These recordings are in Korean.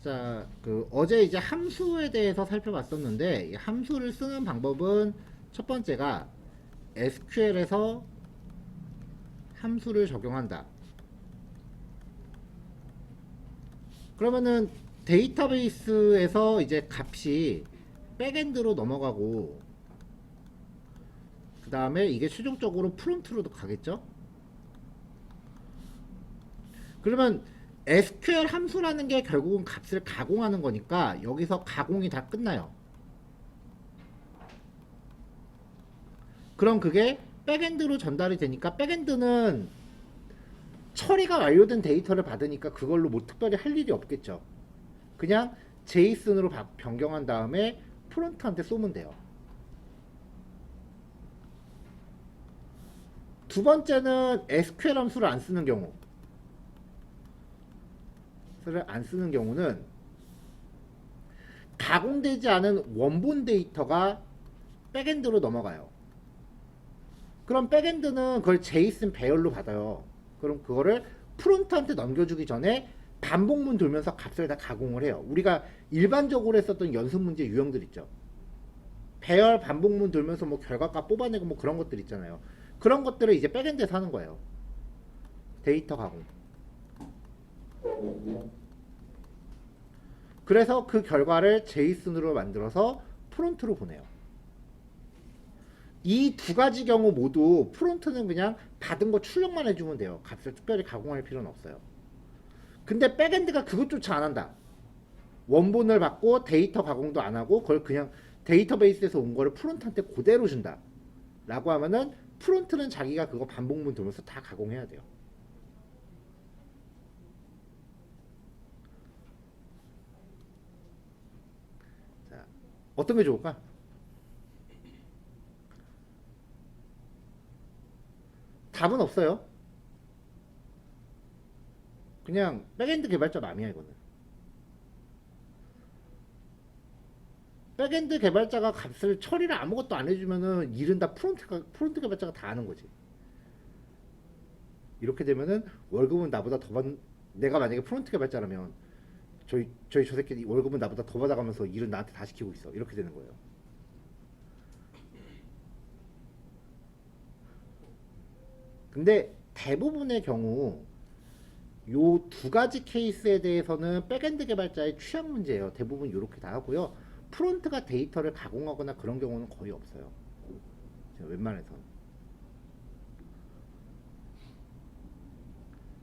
자, 어제 이제 함수에 대해서 살펴봤었는데, 이 함수를 쓰는 방법은 첫 번째가 SQL에서 함수를 적용한다. 그러면은 데이터베이스에서 이제 값이 백엔드로 넘어가고, 그 다음에 이게 최종적으로 프론트로도 가겠죠? 그러면 SQL 함수라는 게 결국은 값을 가공하는 거니까 여기서 가공이 다 끝나요. 그럼 그게 백엔드로 전달이 되니까 백엔드는 처리가 완료된 데이터를 받으니까 그걸로 뭐 특별히 할 일이 없겠죠. 그냥 제이슨으로 변경한 다음에 프론트한테 쏘면 돼요. 두 번째는 SQL 함수를 안 쓰는 경우. 안 쓰는 경우는 가공되지 않은 원본 데이터가 백엔드로 넘어가요. 그럼 백엔드는 그걸 제이슨 배열로 받아요. 그럼 그거를 프론트한테 넘겨주기 전에 반복문 돌면서 값을 다 가공을 해요. 우리가 일반적으로 했었던 연습 문제 유형들 있죠. 배열 반복문 돌면서 뭐 결과값 뽑아내고 뭐 그런 것들 있잖아요. 그런 것들을 이제 백엔드에서 하는 거예요. 데이터 가공. 그래서 그 결과를 제이슨으로 만들어서 프론트로 보내요. 이 두 가지 경우 모두 프론트는 그냥 받은 거 출력만 해주면 돼요. 값을 특별히 가공할 필요는 없어요. 근데 백엔드가 그것조차 안 한다. 원본을 받고 데이터 가공도 안 하고 그걸 그냥 데이터베이스에서 온 거를 프론트한테 그대로 준다. 라고 하면은 프론트는 자기가 그거 반복문 돌면서 다 가공해야 돼요. 자, 어떤 게 좋을까? 답은 없어요. 그냥 백엔드 개발자 맘이야 이거는. 백엔드 개발자가 값을 처리를 아무것도 안 해주면은 일은 다 프론트 개발자가 다 하는 거지. 이렇게 되면은 월급은 나보다 더 받는, 내가 만약에 프론트 개발자라면 저희 저 새끼 월급은 나보다 더 받아가면서 일은 나한테 다 시키고 있어. 이렇게 되는 거예요. 근데 대부분의 경우 요 두 가지 케이스에 대해서는 백엔드 개발자의 취향 문제예요. 대부분 이렇게 다 하고요. 프론트가 데이터를 가공하거나 그런 경우는 거의 없어요. 웬만해서는.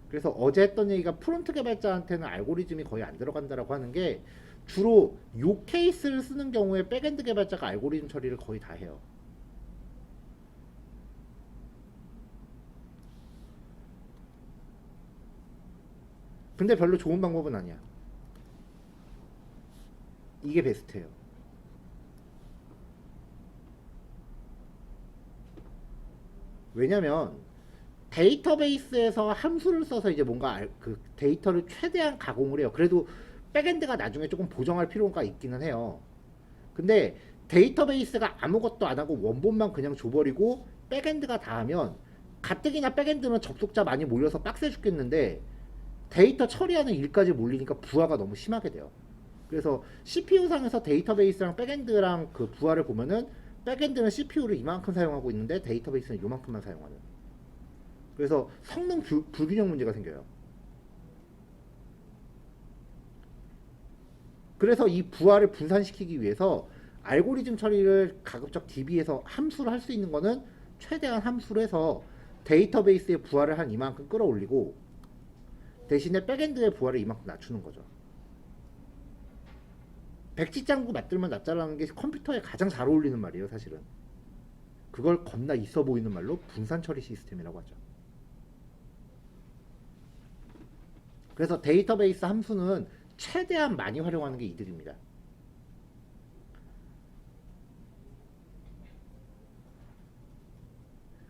그래서 어제 했던 얘기가 프론트 개발자한테는 알고리즘이 거의 안 들어간다라고 하는 게 주로 요 케이스를 쓰는 경우에 백엔드 개발자가 알고리즘 처리를 거의 다 해요. 근데 별로 좋은 방법은 아니야. 이게 베스트예요. 왜냐면 데이터베이스에서 함수를 써서 이제 뭔가 그 데이터를 최대한 가공을 해요. 그래도 백엔드가 나중에 조금 보정할 필요가 있기는 해요. 근데 데이터베이스가 아무것도 안 하고 원본만 그냥 줘버리고 백엔드가 다 하면 가뜩이나 백엔드는 접속자 많이 몰려서 빡세 죽겠는데 데이터 처리하는 일까지 몰리니까 부하가 너무 심하게 돼요. 그래서 CPU상에서 데이터베이스랑 백엔드랑 그 부하를 보면은 백엔드는 CPU를 이만큼 사용하고 있는데 데이터베이스는 이만큼만 사용하는. 그래서 성능 불균형 문제가 생겨요. 그래서 이 부하를 분산시키기 위해서 알고리즘 처리를 가급적 DB에서 함수를 할 수 있는 거는 최대한 함수를 해서 데이터베이스의 부하를 한 이만큼 끌어올리고 대신에 백엔드의 부하를 이만큼 낮추는 거죠. 백지장구 맞들면 낫자라는 게 컴퓨터에 가장 잘 어울리는 말이에요, 사실은. 그걸 겁나 있어 보이는 말로 분산 처리 시스템이라고 하죠. 그래서 데이터베이스 함수는 최대한 많이 활용하는 게 이득입니다.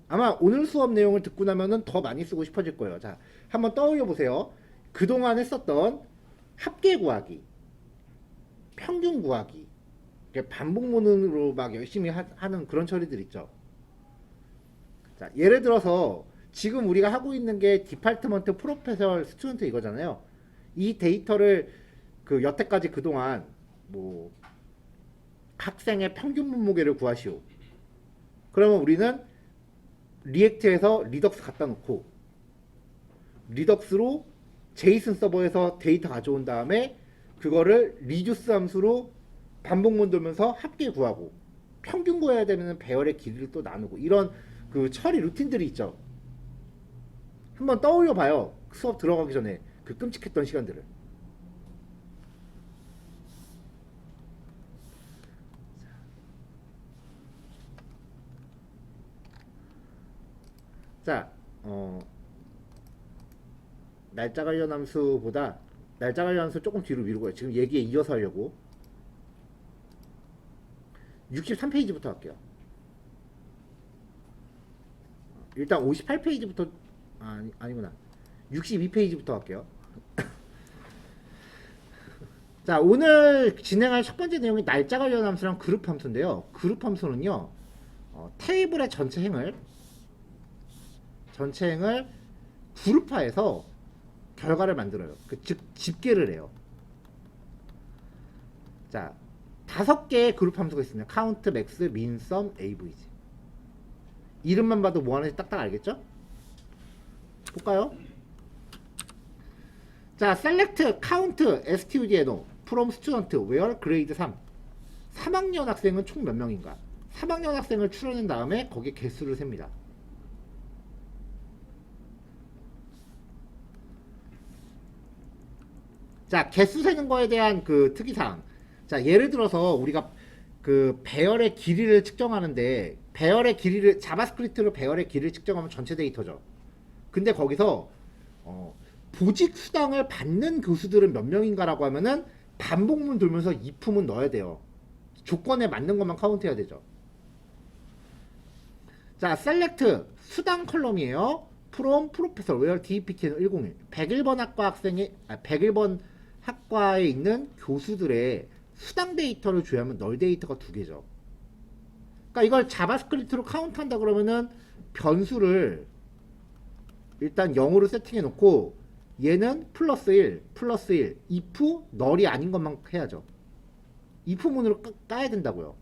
아마 오늘 수업 내용을 듣고 나면은 더 많이 쓰고 싶어질 거예요. 자, 한번 떠올려 보세요. 그동안 했었던 합계 구하기, 평균 구하기, 반복문으로 막 열심히 하는 그런 처리들 있죠. 자, 예를 들어서 지금 우리가 하고 있는 게 디파트먼트 프로페셔널 스튜던트 이거잖아요. 이 데이터를 그 여태까지 그동안 뭐 학생의 평균 몸무게를 구하시오. 그러면 우리는 리액트에서 리덕스 갖다 놓고 리덕스로 제이슨 서버에서 데이터 가져온 다음에 그거를 리듀스 함수로 반복문 돌면서 합계 구하고 평균 구해야 되면 배열의 길이를 또 나누고 이런 그 처리 루틴들이 있죠. 한번 떠올려 봐요. 수업 들어가기 전에 그 끔찍했던 시간들을. 자, 날짜 관련 함수보다 날짜 관련 함수 조금 뒤로 미루고요. 지금 얘기에 이어서 하려고 63페이지부터 할게요. 일단 58페이지부터 아니구나. 62페이지부터 할게요. 자, 오늘 진행할 첫 번째 내용이 날짜 관련 함수랑 그룹 함수인데요. 그룹 함수는요, 테이블의 전체 행을 그룹화해서 결과를 만들어요. 즉 집계를 해요. 자, 5개의 그룹 함수가 있습니다. 카운트, 맥스, 민, 썸, 에이브리지. 이름만 봐도 뭐 하는지 딱딱 알겠죠? 볼까요? 자, select, count, studno, from student, where grade 3. 3학년 학생은 총 몇 명인가? 3학년 학생을 추려낸 다음에 거기에 개수를 셉니다. 자, 개수 세는 거에 대한 그 특이사항. 자, 예를 들어서 우리가 그 배열의 길이를 측정하는데 배열의 길이를 자바스크립트로 배열의 길이를 측정하면 전체 데이터죠. 근데 거기서 보직 수당을 받는 교수들은 몇 명인가라고 하면은 반복문 돌면서 if은 넣어야 돼요. 조건에 맞는 것만 카운트해야 되죠. 자, select 수당 컬럼이에요. from professor where DPT는 101. 101번 학과 학생이 101번 학과에 있는 교수들의 수당 데이터를 조회하면 널 데이터가 2개죠. 그러니까 이걸 자바스크립트로 카운트한다 그러면은 변수를 일단 0으로 세팅해 놓고 얘는 플러스 1, 플러스 1, if 널이 아닌 것만 해야죠. if 문으로 까야 된다고요.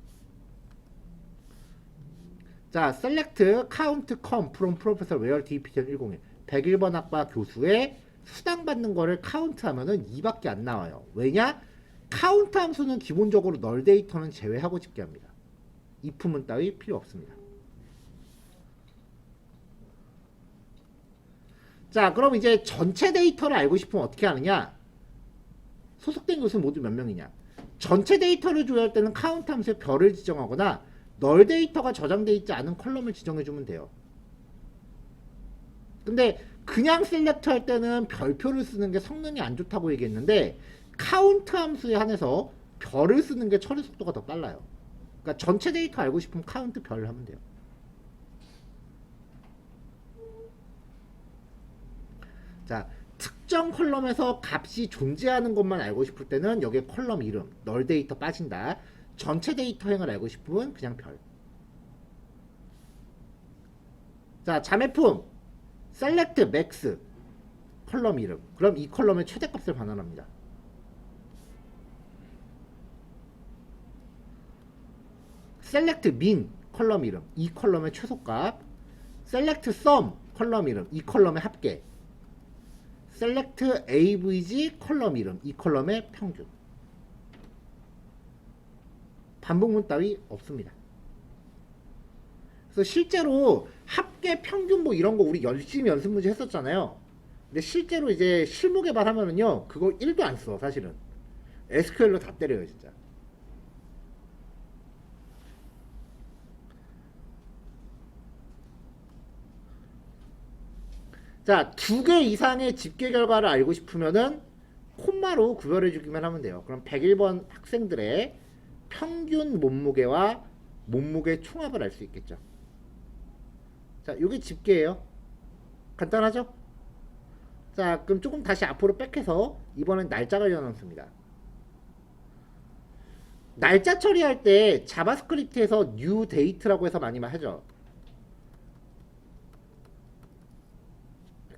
자, select count come from professor where DPT는 101. 101번 학과 교수의 수당 받는 거를 카운트 하면은 2밖에 안 나와요. 왜냐? 카운트 함수는 기본적으로 널 데이터는 제외하고 집계합니다. if문 따위 필요 없습니다. 자, 그럼 이제 전체 데이터를 알고 싶으면 어떻게 하느냐? 소속된 교수는 모두 몇 명이냐? 전체 데이터를 조회할 때는 카운트 함수에 별을 지정하거나 널 데이터가 저장되어 있지 않은 컬럼을 지정해주면 돼요. 근데 그냥 셀렉트 할 때는 별표를 쓰는 게 성능이 안 좋다고 얘기했는데 카운트 함수에 한해서 별을 쓰는 게 처리 속도가 더 빨라요. 그러니까 전체 데이터 알고 싶으면 카운트 별을 하면 돼요. 자, 특정 컬럼에서 값이 존재하는 것만 알고 싶을 때는 여기에 컬럼 이름, 널 데이터 빠진다. 전체 데이터 행을 알고 싶으면 그냥 별. 자, 자매품 select max 컬럼 이름. 그럼 이 컬럼의 최대값을 반환합니다. select min 컬럼 이름. 이 컬럼의 최소값. select sum 컬럼 이름. 이 컬럼의 합계. select average 컬럼 이름. 이 컬럼의 평균. 반복문 따위 없습니다. 그래서 실제로 합계 평균 뭐 이런 거 우리 열심히 연습 문제 했었잖아요. 근데 실제로 이제 실무 개발하면은요 그거 1도 안 써. 사실은 SQL로 다 때려요 진짜. 자, 2개 이상의 집계 결과를 알고 싶으면은 콤마로 구별해 주기만 하면 돼요. 그럼 101번 학생들의 평균 몸무게와 몸무게 총합을 알 수 있겠죠. 자, 요게 집계예요. 간단하죠? 자, 그럼 조금 다시 앞으로 백해서 이번엔 날짜 관련 함수입니다. 날짜 처리할 때 자바스크립트에서 new date라고 해서 많이 하죠.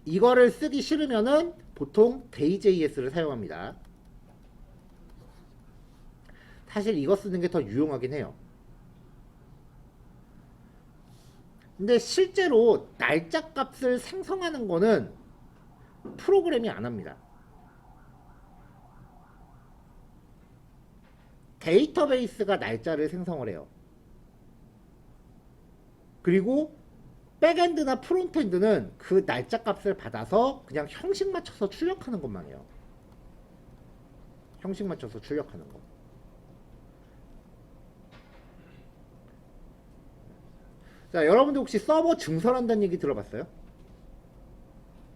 이거를 쓰기 싫으면은 보통 day.js를 사용합니다. 사실 이거 쓰는 게 더 유용하긴 해요. 근데 실제로 날짜 값을 생성하는 거는 프로그램이 안 합니다. 데이터베이스가 날짜를 생성을 해요. 그리고 백엔드나 프론트엔드는 그 날짜 값을 받아서 그냥 형식 맞춰서 출력하는 것만 해요. 형식 맞춰서 출력하는 거. 자, 여러분들 혹시 서버 증설한다는 얘기 들어봤어요?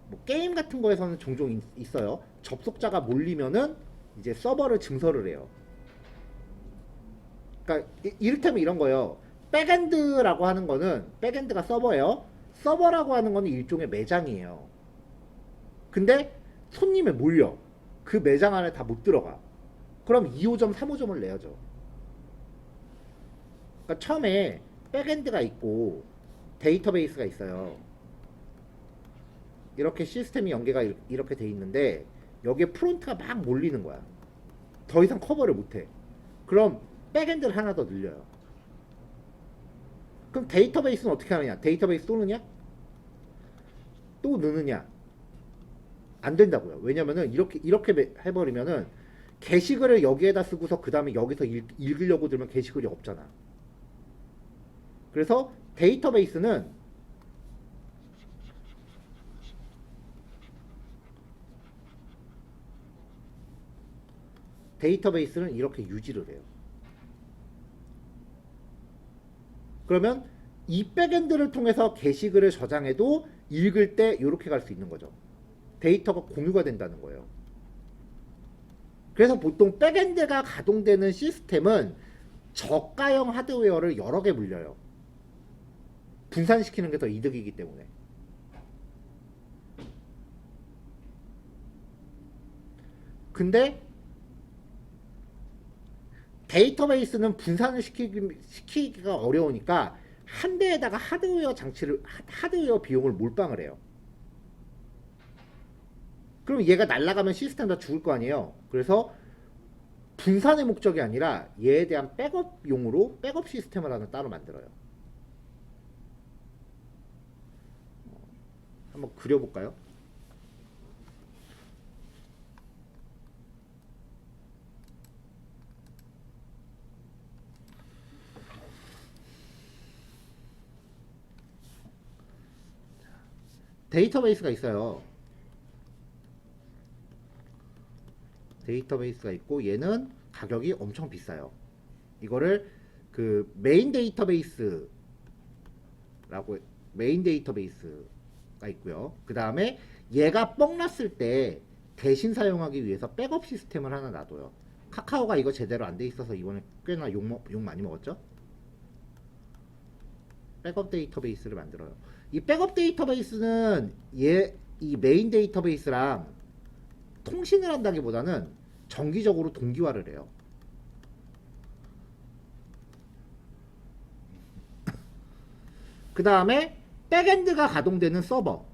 뭐 게임 같은 거에서는 종종 있어요. 접속자가 몰리면은 이제 서버를 증설을 해요. 그러니까 이를테면 이런 거예요. 백엔드라고 하는 거는 백엔드가 서버예요. 서버라고 하는 거는 일종의 매장이에요. 근데 손님이 몰려. 그 매장 안에 다 못 들어가. 그럼 2호점, 3호점을 내야죠. 그러니까 처음에 백엔드가 있고 데이터베이스가 있어요. 이렇게 시스템이 연계가 이렇게 돼 있는데 여기에 프론트가 막 몰리는 거야. 더 이상 커버를 못해. 그럼 백엔드를 하나 더 늘려요. 그럼 데이터베이스는 어떻게 하느냐? 데이터베이스 또 넣느냐? 또 넣느냐? 안 된다고요. 왜냐면은 이렇게 해버리면은 게시글을 여기에다 쓰고서 그 다음에 여기서 읽으려고 들면 게시글이 없잖아. 그래서 데이터베이스는 이렇게 유지를 해요. 그러면 이 백엔드를 통해서 게시글을 저장해도 읽을 때 이렇게 갈 수 있는 거죠. 데이터가 공유가 된다는 거예요. 그래서 보통 백엔드가 가동되는 시스템은 저가형 하드웨어를 여러 개 물려요. 분산시키는 게 더 이득이기 때문에. 근데 데이터베이스는 분산을 시키기가 어려우니까 한 대에다가 하드웨어 비용을 몰빵을 해요. 그럼 얘가 날아가면 시스템 다 죽을 거 아니에요. 그래서 분산의 목적이 아니라 얘에 대한 백업용으로 백업 시스템을 하나 따로 만들어요. 한번 그려볼까요? 데이터베이스가 있어요. 데이터베이스가 있고 얘는 가격이 엄청 비싸요. 이거를 그 메인 데이터베이스가 있고요. 그 다음에 얘가 뻥 났을 때 대신 사용하기 위해서 백업 시스템을 하나 놔둬요. 카카오가 이거 제대로 안 돼 있어서 이번에 꽤나 욕 많이 먹었죠? 백업 데이터베이스를 만들어요. 이 백업 데이터베이스는 이 메인 데이터베이스랑 통신을 한다기보다는 정기적으로 동기화를 해요. 그 다음에 백엔드가 가동되는 서버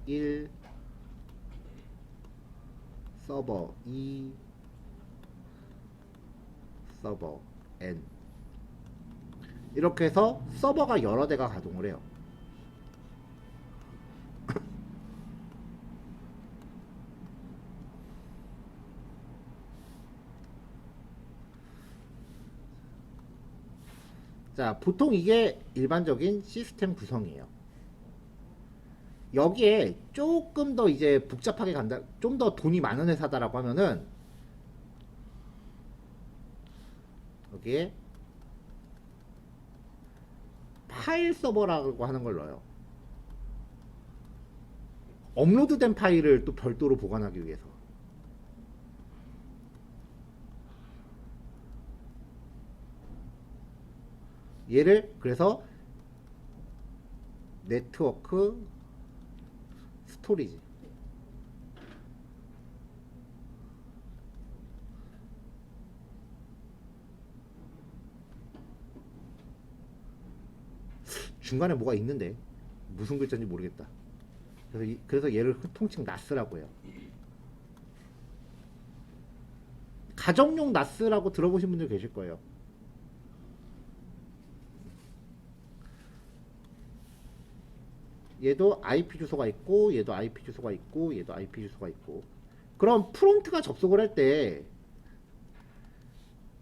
1, 서버 2, 서버 N 이렇게 해서 서버가 여러 대가 가동을 해요. 자, 보통 이게 일반적인 시스템 구성이에요. 여기에 조금 더 이제 복잡하게 간다, 좀 더 돈이 많은 회사다라고 하면은 여기에 파일 서버라고 하는 걸 넣어요. 업로드된 파일을 또 별도로 보관하기 위해서. 얘를 그래서 네트워크 스토리지 중간에 뭐가 있는데 무슨 글자인지 모르겠다. 그래서 얘를 통칭 나스라고 해요. 가정용 나스라고 들어보신 분들 계실 거예요. 얘도 IP 주소가 있고 얘도 IP 주소가 있고 얘도 IP 주소가 있고. 그럼 프론트가 접속을 할 때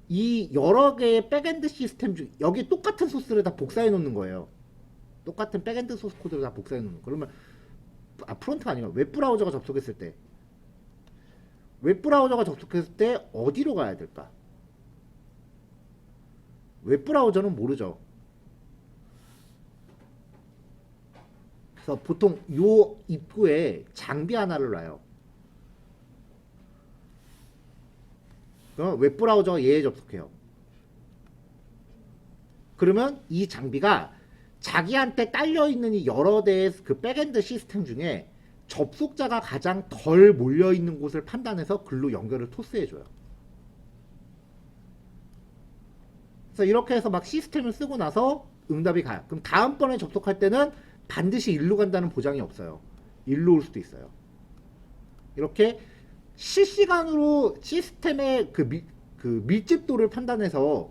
이 여러 개의 백엔드 시스템 중 여기 똑같은 소스를 다 복사해 놓는 거예요. 똑같은 백엔드 소스 코드를 다 복사해 놓는 거. 그러면 프론트가 아니라 웹브라우저가 접속했을 때 웹브라우저가 접속했을 때 어디로 가야 될까? 웹브라우저는 모르죠. 그래서 보통 요 입구에 장비 하나를 놔요. 그럼 웹브라우저가 얘에 접속해요. 그러면 이 장비가 자기한테 딸려있는 이 여러 대의 그 백엔드 시스템 중에 접속자가 가장 덜 몰려있는 곳을 판단해서 글로 연결을 토스해줘요. 그래서 이렇게 해서 막 시스템을 쓰고 나서 응답이 가요. 그럼 다음번에 접속할 때는 반드시 일로 간다는 보장이 없어요. 일로 올 수도 있어요. 이렇게 실시간으로 시스템의 그 밀집도를 판단해서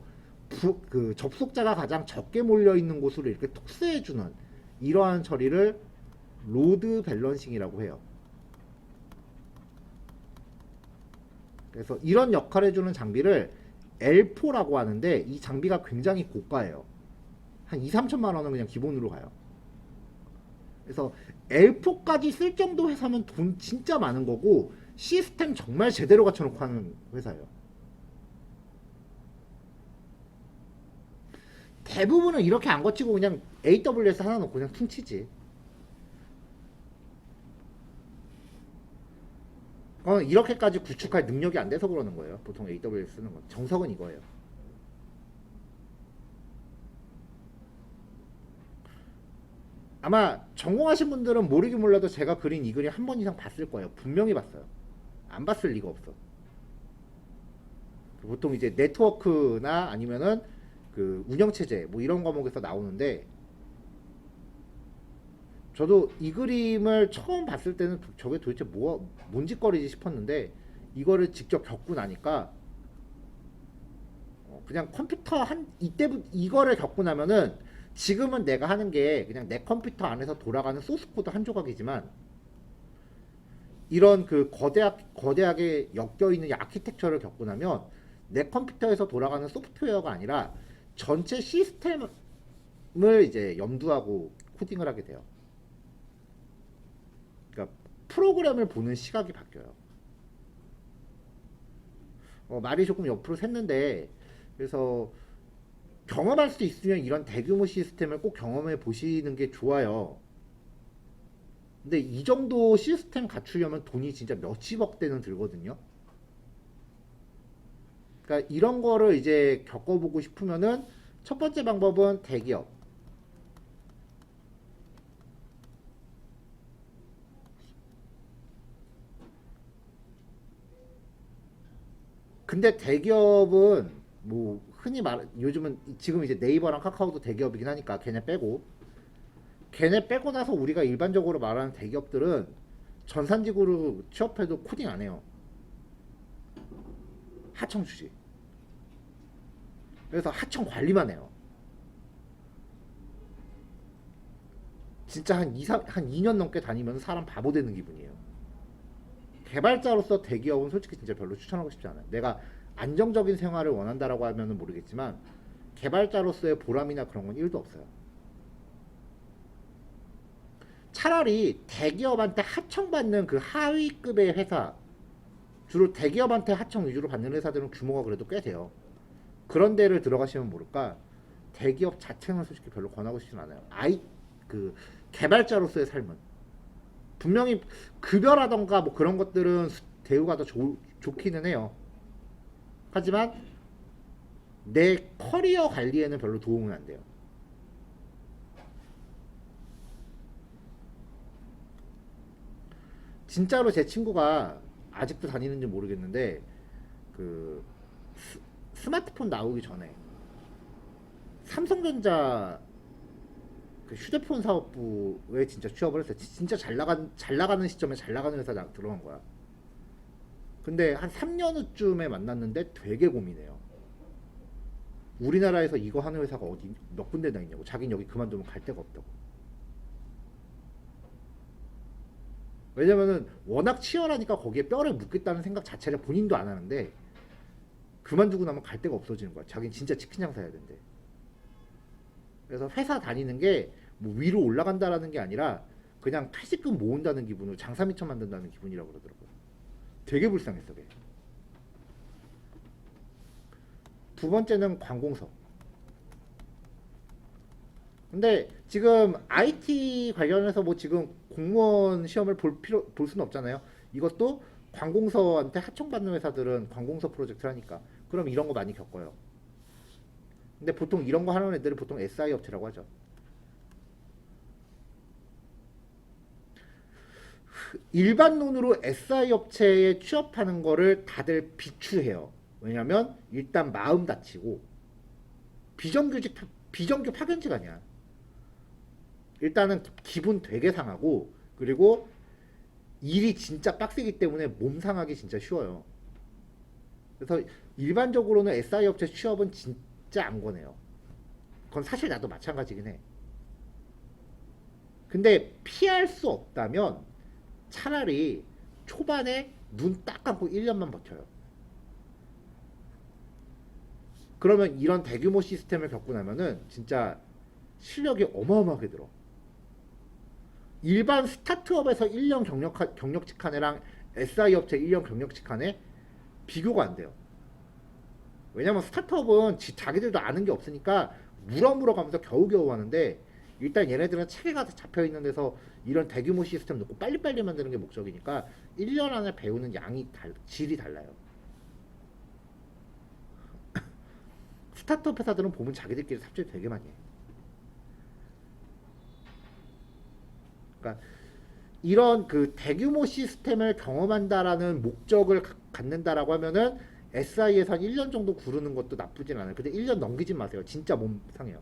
그 접속자가 가장 적게 몰려있는 곳으로 이렇게 토스해주는 이러한 처리를 로드 밸런싱이라고 해요. 그래서 이런 역할을 해주는 장비를 L4라고 하는데 이 장비가 굉장히 고가예요. 한 2~3천만 원은 그냥 기본으로 가요. 그래서 L4까지 쓸 정도 회사면 돈 진짜 많은 거고 시스템 정말 제대로 갖춰놓고 하는 회사예요. 대부분은 이렇게 안 거치고 그냥 AWS 하나 놓고 그냥 퉁치지. 이렇게까지 구축할 능력이 안 돼서 그러는 거예요. 보통 AWS 쓰는 건. 정석은 이거예요. 아마 전공하신 분들은 모르긴 몰라도 제가 그린 이 그림 한 번 이상 봤을 거예요. 분명히 봤어요. 안 봤을 리가 없어. 보통 이제 네트워크나 아니면은 그 운영체제 뭐 이런 과목에서 나오는데 저도 이 그림을 처음 봤을 때는 저게 도대체 뭔 짓거리지 싶었는데 이거를 직접 겪고 나니까 그냥 컴퓨터 이때부터 이거를 겪고 나면은 지금은 내가 하는 게 그냥 내 컴퓨터 안에서 돌아가는 소스 코드 한 조각이지만 이런 그 거대하게 엮여있는 이 아키텍처를 겪고 나면 내 컴퓨터에서 돌아가는 소프트웨어가 아니라 전체 시스템을 이제 염두하고 코딩을 하게 돼요. 그러니까 프로그램을 보는 시각이 바뀌어요. 말이 조금 옆으로 샜는데 그래서 경험할 수 있으면 이런 대규모 시스템을 꼭 경험해 보시는 게 좋아요. 근데 이 정도 시스템 갖추려면 돈이 진짜 몇십억 대는 들거든요. 그러니까 이런 거를 이제 겪어보고 싶으면은 첫 번째 방법은 대기업. 근데 대기업은 뭐 흔히 요즘은 지금 이제 네이버랑 카카오도 대기업이긴 하니까 걔네 빼고 나서 우리가 일반적으로 말하는 대기업들은 전산직으로 취업해도 코딩 안 해요. 하청 주지. 그래서 하청 관리만 해요. 진짜 한 2년 넘게 다니면 사람 바보 되는 기분이에요. 개발자로서 대기업은 솔직히 진짜 별로 추천하고 싶지 않아요. 내가 안정적인 생활을 원한다라고 하면은 모르겠지만 개발자로서의 보람이나 그런 건 1도 없어요. 차라리 대기업한테 하청받는 그 하위급의 회사, 주로 대기업한테 하청 위주로 받는 회사들은 규모가 그래도 꽤 돼요. 그런 데를 들어가시면 모를까 대기업 자체는 솔직히 별로 권하고 싶진 않아요. 그 개발자로서의 삶은 분명히 급여라던가 뭐 그런 것들은 대우가 더 좋기는 해요. 하지만 내 커리어 관리에는 별로 도움은 안 돼요. 진짜로 제 친구가 아직도 다니는지 모르겠는데 그 스마트폰 나오기 전에 삼성전자 그 휴대폰 사업부에 진짜 취업을 했어요. 진짜 잘 나가는 시점에 잘 나가는 회사 들어간 거야. 근데 한 3년 후쯤에 만났는데 되게 고민해요. 우리나라에서 이거 하는 회사가 어디 몇 군데나 있냐고. 자긴 여기 그만두면 갈 데가 없다고. 왜냐면은 워낙 치열하니까 거기에 뼈를 묻겠다는 생각 자체를 본인도 안 하는데 그만두고 나면 갈 데가 없어지는 거야. 자긴 진짜 치킨 장사 해야 된대. 그래서 회사 다니는 게 뭐 위로 올라간다라는 게 아니라 그냥 80금 모은다는 기분으로 장사 미쳐 만든다는 기분이라고 그러더라고요. 되게 불쌍했어. 걔. 두 번째는 관공서. 근데 지금 IT 관련해서 뭐 지금 공무원 시험을 볼 수는 없잖아요. 이것도 관공서한테 하청받는 회사들은 관공서 프로젝트를 하니까. 그럼 이런 거 많이 겪어요. 근데 보통 이런 거 하는 애들은 보통 SI 업체라고 하죠. 일반론으로 SI 업체에 취업하는 거를 다들 비추해요. 왜냐면 일단 마음 다치고 비정규직 비정규 파견직 아니야. 일단은 기분 되게 상하고 그리고 일이 진짜 빡세기 때문에 몸 상하기 진짜 쉬워요. 그래서 일반적으로는 SI 업체 취업은 진짜 안 권해요. 그건 사실 나도 마찬가지긴 해. 근데 피할 수 없다면 차라리 초반에 눈 딱 감고 1년만 버텨요. 그러면 이런 대규모 시스템을 겪고 나면은 진짜 실력이 어마어마하게 들어. 일반 스타트업에서 1년 경력직 한 애랑 SI 업체 1년 경력직 한 애 비교가 안 돼요. 왜냐면 스타트업은 자기들도 아는 게 없으니까 물어물어 가면서 겨우겨우 하는데 일단 얘네들은 체계가 잡혀 있는 데서 이런 대규모 시스템 놓고 빨리빨리 만드는 게 목적이니까 1년 안에 배우는 양이 질이 달라요. 스타트업 회사들은 보면 자기들끼리 삽질 되게 많이 해. 그러니까 이런 그 대규모 시스템을 경험한다라는 목적을 갖는다라고 하면은 SI에서 한 1년 정도 구르는 것도 나쁘진 않아요. 근데 1년 넘기진 마세요. 진짜 몸 상해요.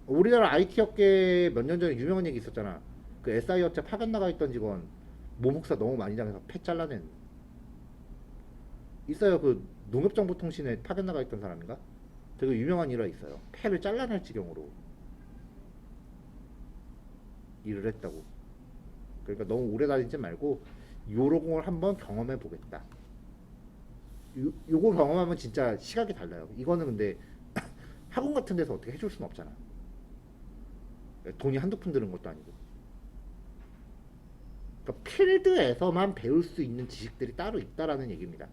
우리나라 IT 업계 몇 년 전에 유명한 얘기 있었잖아. 그 SI 업체 파견 나가 있던 직원 몸혹사 너무 많이 당해서 폐 잘라낸 있어요. 그 농협정보통신에 파견 나가 있던 사람인가? 되게 유명한 일화 있어요. 폐를 잘라낼 지경으로 일을 했다고. 그러니까 너무 오래 다니지 말고 요런 걸 한번 경험해 보겠다. 요거 경험하면 진짜 시각이 달라요. 이거는 근데 학원 같은 데서 어떻게 해줄 수는 없잖아. 돈이 한두 푼 드는 것도 아니고. 그러니까 필드에서만 배울 수 있는 지식들이 따로 있다라는 얘기입니다.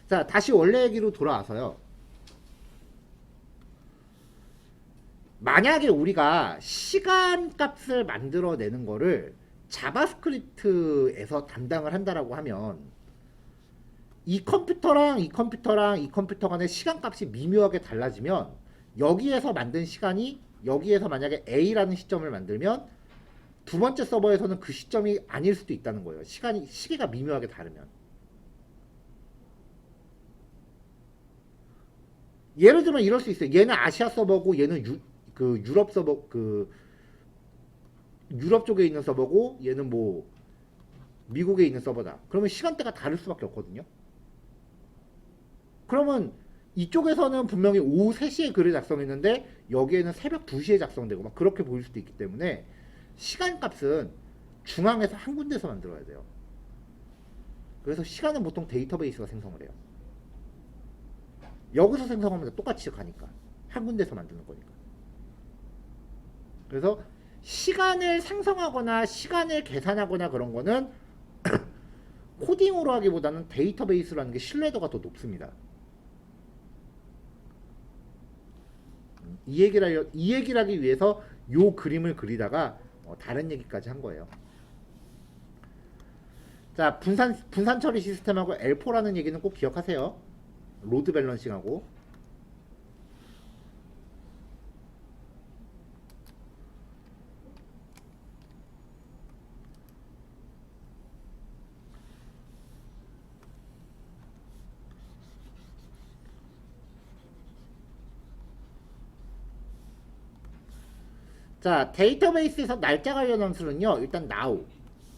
자, 다시 원래 얘기로 돌아와서요. 만약에 우리가 시간 값을 만들어내는 거를 자바스크립트에서 담당을 한다라고 하면 이 컴퓨터랑 이 컴퓨터랑 이 컴퓨터 간의 시간 값이 미묘하게 달라지면 여기에서 만든 시간이 여기에서 만약에 A라는 시점을 만들면 두 번째 서버에서는 그 시점이 아닐 수도 있다는 거예요. 시계가 미묘하게 다르면. 예를 들면 이럴 수 있어요. 얘는 아시아 서버고 얘는 유럽 서버 유럽 쪽에 있는 서버고 얘는 뭐 미국에 있는 서버다. 그러면 시간대가 다를 수밖에 없거든요. 그러면 이쪽에서는 분명히 오후 3시에 글을 작성했는데 여기에는 새벽 2시에 작성되고 막 그렇게 보일 수도 있기 때문에 시간값은 중앙에서 한 군데서 만들어야 돼요. 그래서 시간은 보통 데이터베이스가 생성을 해요. 여기서 생성하면 똑같이 가니까 한 군데서 만드는 거니까. 그래서 시간을 생성하거나 시간을 계산하거나 그런 거는 코딩으로 하기보다는 데이터베이스라는 게 신뢰도가 더 높습니다. 이 얘기를 하기 위해서 요 그림을 그리다가 다른 얘기까지 한 거예요. 자, 분산 처리 시스템하고 L4라는 얘기는 꼭 기억하세요. 로드 밸런싱하고. 자, 데이터베이스에서 날짜 관련 함수는요. 일단 now,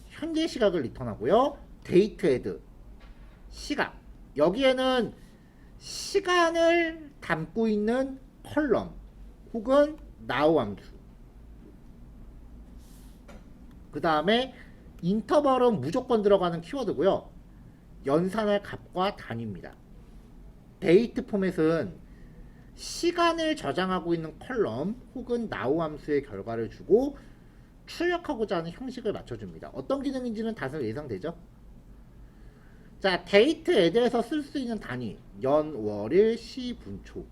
현재 시각을 리턴하고요. dateadd, 시각. 여기에는 시간을 담고 있는 컬럼 혹은 now 함수. 그 다음에 인터벌은 무조건 들어가는 키워드고요. 연산할 값과 단위입니다. 데이트 포맷은 시간을 저장하고 있는 컬럼 혹은 now 함수의 결과를 주고 출력하고자 하는 형식을 맞춰줍니다. 어떤 기능인지는 다들 예상되죠? 자, 데이트 애드에서 쓸 수 있는 단위 연, 월, 일, 시, 분, 초.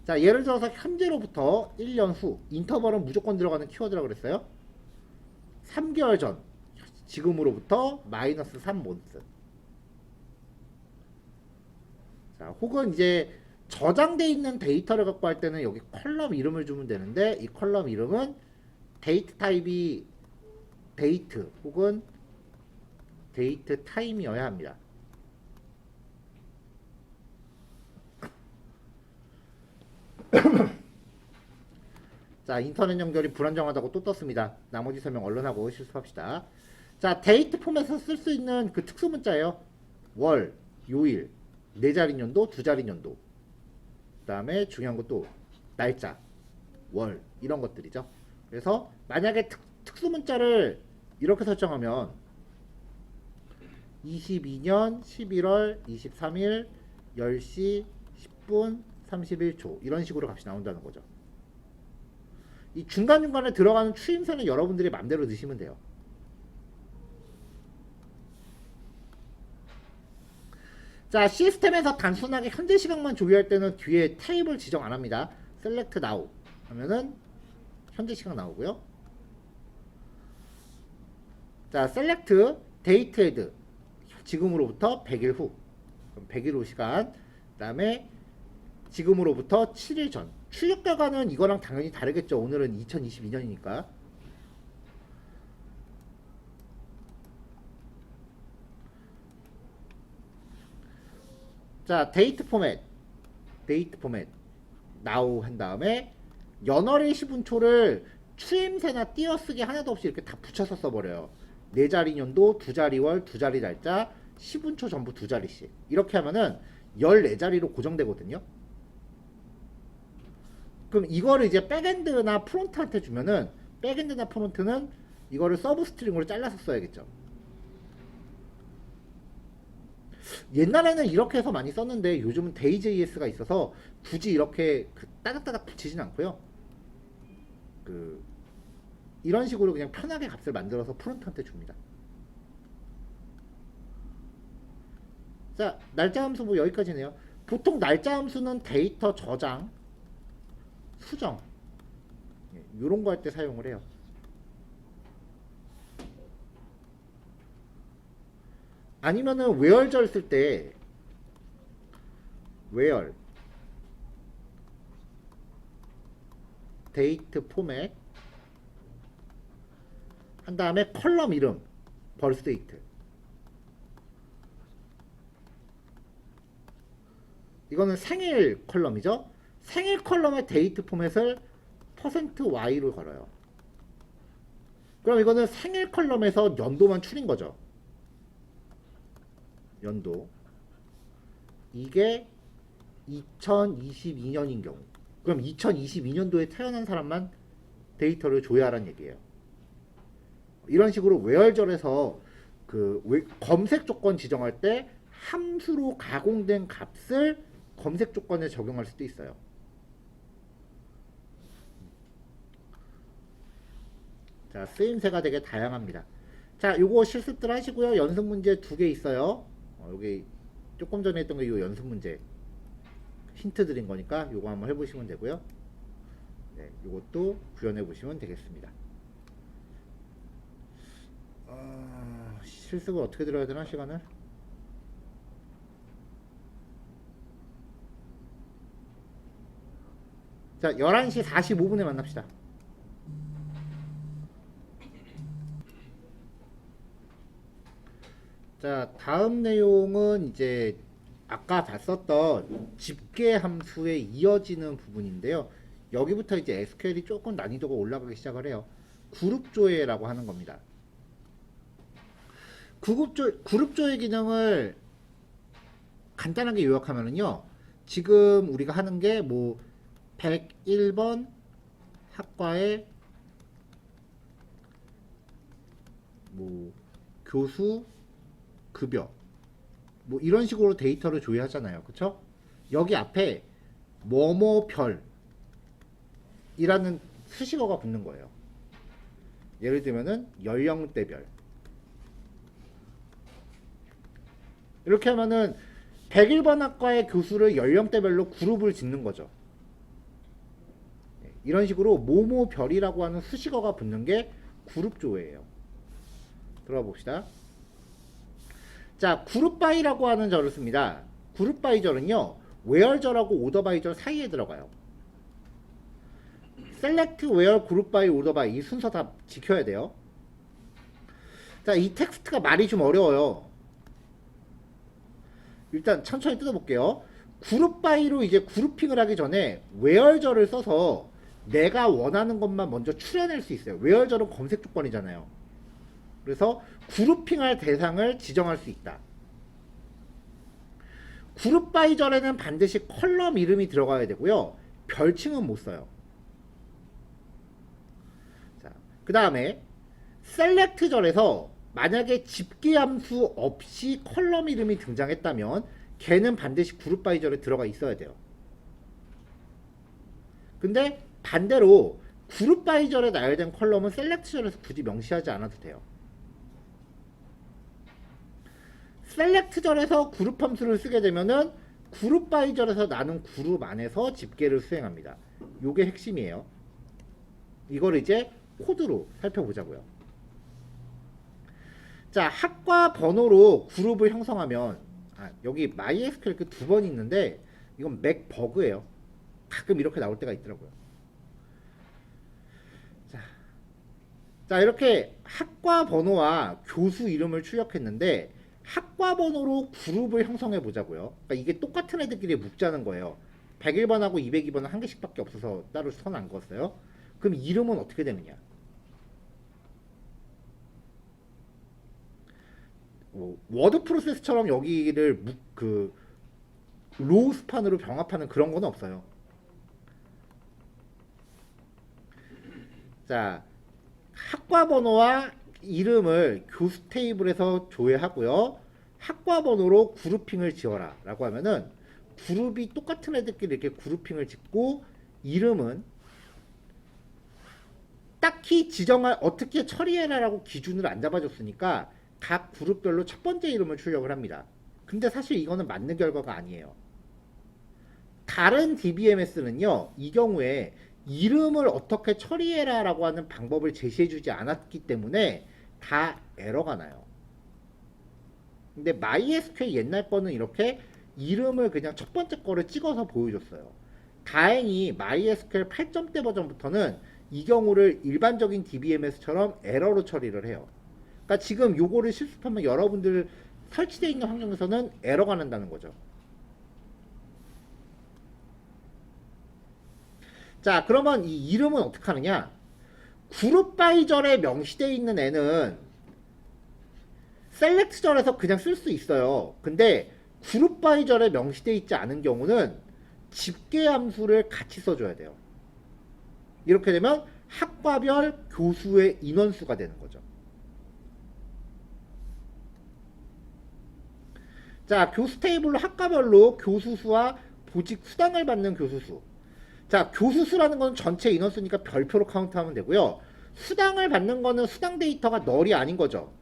자, 예를 들어서 현재로부터 1년 후 인터벌은 무조건 들어가는 키워드라고 그랬어요. 3개월 전 지금으로부터 마이너스 3몬스. 자, 혹은 이제 저장돼 있는 데이터를 갖고 할 때는 여기 컬럼 이름을 주면 되는데 이 컬럼 이름은 데이트 타입이 데이트 혹은 데이트 타임이어야 합니다. 자, 인터넷 연결이 불안정하다고 또 떴습니다. 나머지 설명 얼른 하고 실습합시다. 자, 데이트 폼에서 쓸 수 있는 그 특수 문자예요. 월, 요일, 네 자리 년도, 두 자리 년도. 그 다음에 중요한 것도 날짜, 월 이런 것들이죠. 그래서 만약에 특수 문자를 이렇게 설정하면 22년 11월 23일 10시 10분 31초 이런 식으로 값이 나온다는 거죠. 이 중간중간에 들어가는 추임새는 여러분들이 맘대로 넣으시면 돼요. 자, 시스템에서 단순하게 현재 시각만 조회할 때는 뒤에 테이블 지정 안 합니다. select now 하면은 현재 시각 나오고요. 자, select date add 지금으로부터 100일 후 그럼 100일 후 시간. 그 다음에 지금으로부터 7일 전. 출력 결과는 이거랑 당연히 다르겠죠. 오늘은 2022년이니까. 자, 데이트 포맷 now 한 다음에 연월일 시분초를 추임새나 띄어쓰기 하나도 없이 이렇게 다 붙여서 써버려요. 네 자리 년도, 두 자리 월, 두 자리 날짜, 시분초 전부 두 자리씩. 이렇게 하면은 14자리로 고정되거든요. 그럼 이거를 이제 백엔드나 프론트한테 주면은 백엔드나 프론트는 이거를 서브 스트링으로 잘라서 써야겠죠. 옛날에는 이렇게 해서 많이 썼는데 요즘은 데이.js가 있어서 굳이 이렇게 따닥따닥 붙이진 않고요. 이런 식으로 그냥 편하게 값을 만들어서 프론트한테 줍니다. 자, 날짜 함수 뭐 여기까지네요. 보통 날짜 함수는 데이터 저장, 수정 이런 거 할 때 사용을 해요. 아니면은 웨얼절 쓸 때 웨얼 데이트 포맷 한 다음에 컬럼 이름 벌스데이트 이거는 생일 컬럼이죠. 생일 컬럼의 데이트 포맷을 %y로 걸어요. 그럼 이거는 생일 컬럼에서 연도만 추린 거죠. 연도. 이게 2022년인 경우. 그럼 2022년도에 태어난 사람만 데이터를 조회하라는 얘기예요. 이런 식으로 웨얼절에서 검색 조건 지정할 때 함수로 가공된 값을 검색 조건에 적용할 수도 있어요. 자, 쓰임새가 되게 다양합니다. 자, 요거 실습들 하시고요. 연습 문제 2개 있어요. 여기 조금 전에 했던 게 요 연습 문제 힌트 드린 거니까 요거 한번 해보시면 되고요. 네, 요것도 구현해 보시면 되겠습니다. 실습을 어떻게 들어야 되나 시간을? 자, 11시 45분에 만납시다. 자, 다음 내용은 이제 아까 봤었던 집계 함수에 이어지는 부분인데요. 여기부터 이제 SQL이 조금 난이도가 올라가기 시작을 해요. 그룹 조회라고 하는 겁니다. 그룹 조회 기능을 간단하게 요약하면은요. 지금 우리가 하는 게 뭐 101번 학과의 뭐 교수 급여 뭐 이런 식으로 데이터를 조회하잖아요. 그쵸? 여기 앞에 뭐뭐별이라는 수식어가 붙는 거예요. 예를 들면은 연령대별 이렇게 하면은 101번 학과의 교수를 연령대별로 그룹을 짓는 거죠. 이런 식으로 뭐뭐별이라고 하는 수식어가 붙는 게 그룹 조회예요. 들어가 봅시다. 자, 그룹바이라고 하는 절을 씁니다. 그룹바이 절은요, where절하고 orderby절 사이에 들어가요. select, where, group by, order by 이 순서 다 지켜야 돼요. 자, 이 텍스트가 말이 좀 어려워요. 일단 천천히 뜯어볼게요. 그룹 바이로 이제 그룹핑을 하기 전에 where절을 써서 내가 원하는 것만 먼저 추려낼 수 있어요. where절은 검색 조건이잖아요. 그래서 그룹핑할 대상을 지정할 수 있다. 그룹 바이 절에는 반드시 컬럼 이름이 들어가야 되고요. 별칭은 못 써요. 자, 그 다음에 셀렉트 절에서 만약에 집계 함수 없이 컬럼 이름이 등장했다면 걔는 반드시 그룹 바이 절에 들어가 있어야 돼요. 근데 반대로 그룹 바이 절에 나열된 컬럼은 셀렉트 절에서 굳이 명시하지 않아도 돼요. 셀렉트 절에서 그룹 함수를 쓰게 되면은 그룹 바이 절에서 나눈 그룹 안에서 집계를 수행합니다. 요게 핵심이에요. 이걸 이제 코드로 살펴보자고요. 자, 학과 번호로 그룹을 형성하면 여기 MySQL 그 두 번 있는데 이건 맥 버그예요. 가끔 이렇게 나올 때가 있더라고요. 자, 이렇게 학과 번호와 교수 이름을 출력했는데 학과 번호로 그룹을 형성해 보자고요. 그러니까 이게 똑같은 애들끼리 묶자는 거예요. 101번하고 202번은 한 개씩밖에 없어서 따로 선 안 그었어요. 그럼 이름은 어떻게 되느냐? 워드 프로세스처럼 여기를 로우 스판으로 병합하는 그런 건 없어요. 자, 학과 번호와 이름을 교수 테이블에서 조회하고요. 학과 번호로 그룹핑을 지어라 라고 하면은 그룹이 똑같은 애들끼리 이렇게 그룹핑을 짓고 이름은 딱히 지정할 어떻게 처리해라 라고 기준을 안 잡아줬으니까 각 그룹별로 첫 번째 이름을 출력을 합니다. 근데 사실 이거는 맞는 결과가 아니에요. 다른 DBMS는요, 이 경우에 이름을 어떻게 처리해라 라고 하는 방법을 제시해주지 않았기 때문에 다 에러가 나요. 근데 MySQL 옛날 거는 이렇게 이름을 그냥 첫 번째 거를 찍어서 보여줬어요. 다행히 MySQL 8점대 버전부터는 이 경우를 일반적인 DBMS처럼 에러로 처리를 해요. 그러니까 지금 요거를 실습하면 여러분들 설치되어 있는 환경에서는 에러가 난다는 거죠. 자, 그러면 이 이름은 어떻게 하느냐? 그룹 바이 절에 명시되어 있는 애는 셀렉트 절에서 그냥 쓸 수 있어요. 근데 그룹 바이 절에 명시되어 있지 않은 경우는 집계 함수를 같이 써줘야 돼요. 이렇게 되면 학과별 교수의 인원수가 되는 거죠. 자, 교수 테이블로 학과별로 교수 수와 보직 수당을 받는 교수 수. 자, 교수 수라는 건 전체 인원수니까 별표로 카운트하면 되고요. 수당을 받는 거는 수당 데이터가 널이 아닌 거죠.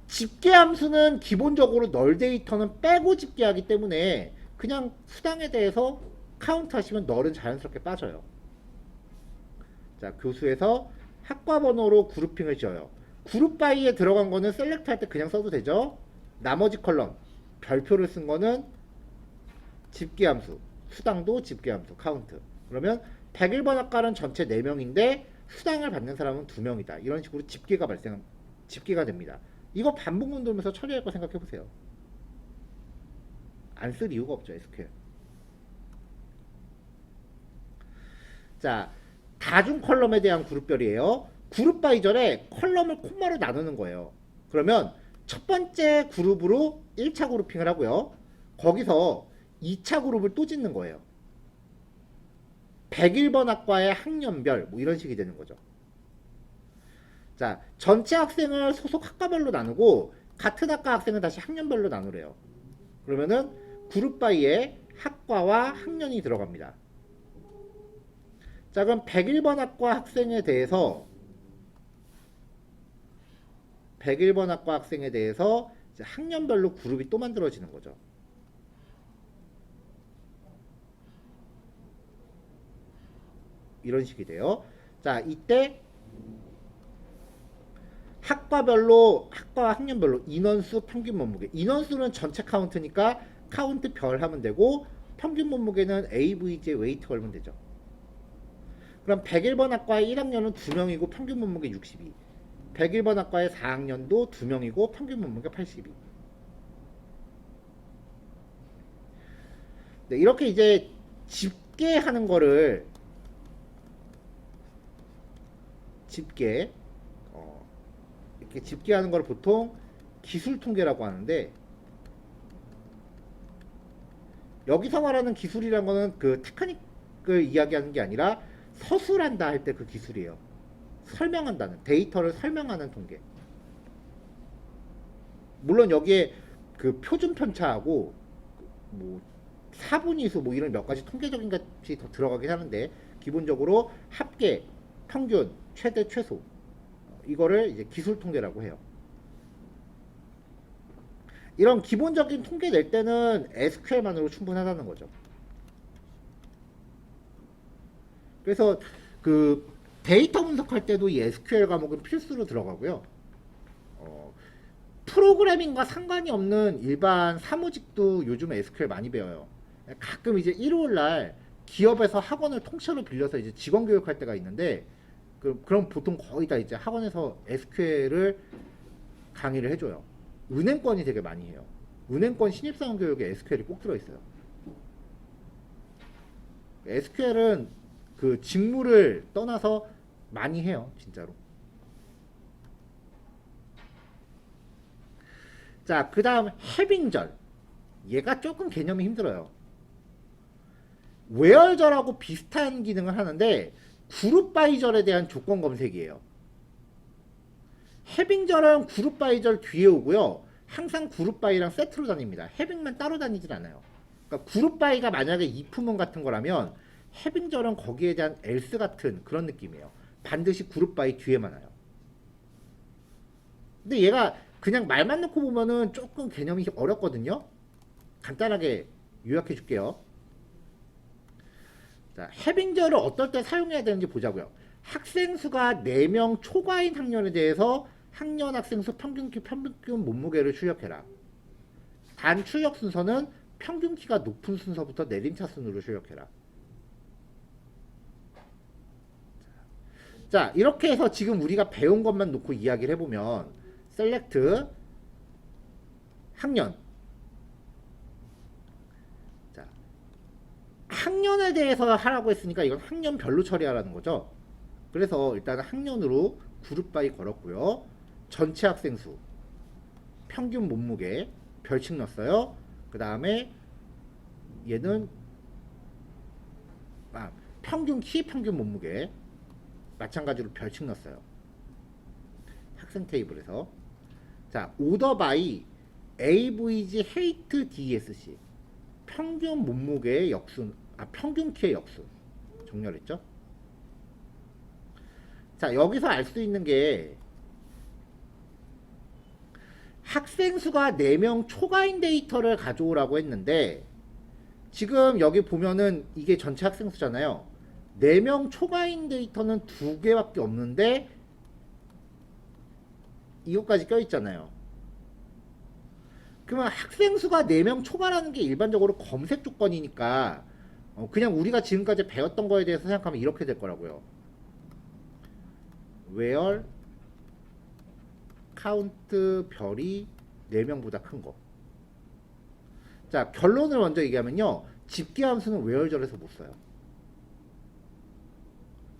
집계 함수는 기본적으로 널 데이터는 빼고 집계하기 때문에 그냥 수당에 대해서 카운트 하시면 널은 자연스럽게 빠져요. 자, 교수에서 학과 번호로 그룹핑을 지어요. 그룹 바이에 들어간 거는 셀렉트 할 때 그냥 써도 되죠. 나머지 컬럼 별표를 쓴 거는 집계 함수, 수당도 집계 함수, 카운트. 그러면 101번 학과는 전체 4명인데 수당을 받는 사람은 2명이다. 이런 식으로 집계가 됩니다. 이거 반복문 돌면서 처리할 거 생각해 보세요. 안 쓸 이유가 없죠, SQL. 자, 다중 컬럼에 대한 그룹별이에요. 그룹 바이절에 컬럼을 콤마로 나누는 거예요. 그러면 첫 번째 그룹으로 1차 그룹핑을 하고요. 거기서 2차 그룹을 또 짓는 거예요. 101번 학과의 학년별 뭐 이런 식이 되는 거죠. 자, 전체 학생을 소속 학과별로 나누고 같은 학과 학생은 다시 학년별로 나누래요. 그러면은 그룹 바이에 학과와 학년이 들어갑니다. 자, 그럼 101번 학과 학생에 대해서 101번 학과 학생에 대해서 이제 학년별로 그룹이 또 만들어지는 거죠. 이런 식이 돼요. 자, 이때 학과별로, 학과와 학년별로 인원수, 평균 몸무게. 인원수는 전체 카운트니까 카운트 별 하면 되고, 평균 몸무게는 AVG 웨이트 걸면 되죠. 그럼 101번 학과의 1학년은 2명이고 평균 몸무게 62. 101번 학과의 4학년도 2명이고 평균 몸무게 82. 네, 이렇게 이제 집계하는 거를 이렇게 집계하는 걸 보통 기술 통계라고 하는데, 여기서 말하는 기술이란 거는 그 테크닉을 이야기하는 게 아니라 서술한다 할 때 그 기술이에요. 설명한다는, 데이터를 설명하는 통계. 물론 여기에 그 표준 편차하고 뭐 사분위수 뭐 이런 몇 가지 통계적인 것이 더 들어가긴 하는데, 기본적으로 합계, 평균, 최대, 최소, 이거를 이제 기술 통계라고 해요. 이런 기본적인 통계 낼 때는 SQL만으로 충분하다는 거죠. 그래서 그 데이터 분석할 때도 이 SQL 과목은 필수로 들어가고요. 프로그래밍과 상관이 없는 일반 사무직도 요즘 SQL 많이 배워요. 가끔 이제 일요일날 기업에서 학원을 통째로 빌려서 이제 직원 교육할 때가 있는데, 그럼 보통 거의 다 이제 학원에서 SQL을 강의를 해줘요. 은행권이 되게 많이 해요. 은행권 신입사원 교육에 SQL이 꼭 들어있어요. SQL은 그 직무를 떠나서 많이 해요, 진짜로. 자, 그 다음 해빙절. 얘가 조금 개념이 힘들어요. 외열절하고 비슷한 기능을 하는데 그룹 바이절에 대한 조건 검색이에요. 해빙절은 그룹 바이절 뒤에 오고요. 항상 그룹 바이랑 세트로 다닙니다. 해빙만 따로 다니질 않아요. 그러니까 그룹 바이가 만약에 if문 같은 거라면 해빙절은 거기에 대한 else 같은 그런 느낌이에요. 반드시 그룹 바이 뒤에만 와요. 근데 얘가 그냥 말만 놓고 보면은 조금 개념이 어렵거든요. 간단하게 요약해 줄게요. 자, 해빙절을 어떨 때 사용해야 되는지 보자고요. 학생 수가 4명 초과인 학년에 대해서 학년 학생 수 평균 몸무게를 출력해라. 단 출력 순서는 평균 키가 높은 순서부터 내림차 순으로 출력해라. 자, 이렇게 해서 지금 우리가 배운 것만 놓고 이야기를 해보면 셀렉트 학년. 자, 학년에 대해서 하라고 했으니까 이건 학년별로 처리하라는 거죠. 그래서 일단 학년으로 그룹 바이 걸었고요. 전체 학생 수, 평균 몸무게 별칭 넣었어요. 그 다음에 얘는 평균 키, 평균 몸무게 마찬가지로 별칭 넣었어요. 학생 테이블에서. 자, 오더 바이 AVG 헤이트 DSC 평균 몸무게의 역순, 평균 키의 역순 정렬했죠. 자, 여기서 알 수 있는 게 학생 수가 4명 초과인 데이터를 가져오라고 했는데, 지금 여기 보면은 이게 전체 학생 수잖아요. 4명 초과인 데이터는 2개밖에 없는데 이것까지 껴있잖아요. 그러면 학생 수가 4명 초과라는 게 일반적으로 검색 조건이니까 그냥 우리가 지금까지 배웠던 거에 대해서 생각하면 이렇게 될 거라고요. where 카운트 별이 4명보다 큰 거. 자, 결론을 먼저 얘기하면요. 집계 함수는 where절에서 못 써요.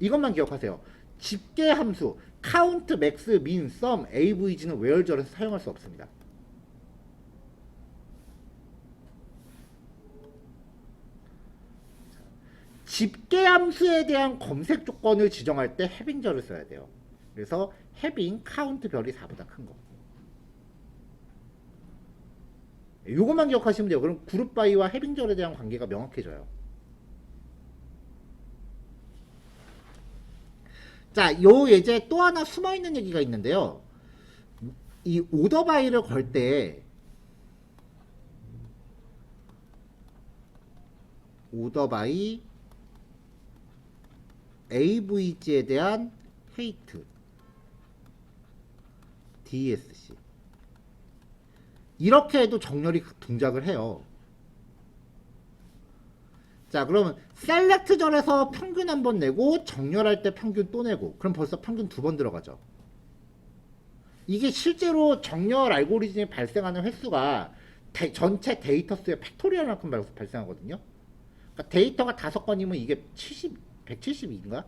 이것만 기억하세요. 집계 함수 count, max, min, sum, avg는 where절에서 사용할 수 없습니다. 집계 함수에 대한 검색 조건을 지정할 때 having절을 써야 돼요. 그래서 having count 별이 4보다 큰 거. 요것만 기억하시면 돼요. 그럼 그룹 바이와 having절에 대한 관계가 명확해져요. 자, 요 예제 또 하나 숨어있는 얘기가 있는데요. 이 오더 바이를 걸 때 오더 바이 AVG에 대한 헤이트 DSC 이렇게 해도 정렬이 동작을 해요. 자, 그러면 셀렉트절에서 평균 한 번 내고 정렬할 때 평균 또 내고 그럼 벌써 평균 2번 들어가죠. 이게 실제로 정렬 알고리즘이 발생하는 횟수가 전체 데이터 수의 팩토리얼만큼 발생하거든요. 그러니까 데이터가 5건이면 이게 172인가?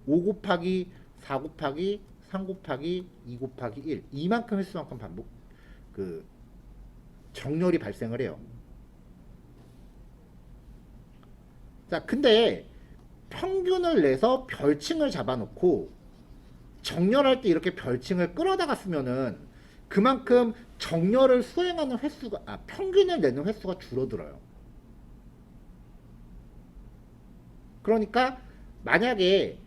5 곱하기 4 곱하기 3 곱하기 2 곱하기 1 이만큼 횟수만큼 반복 정렬이 발생을 해요. 자, 근데 평균을 내서 별칭을 잡아놓고 정렬할 때 이렇게 별칭을 끌어다가 쓰면은 그만큼 정렬을 수행하는 횟수가 평균을 내는 횟수가 줄어들어요. 그러니까 만약에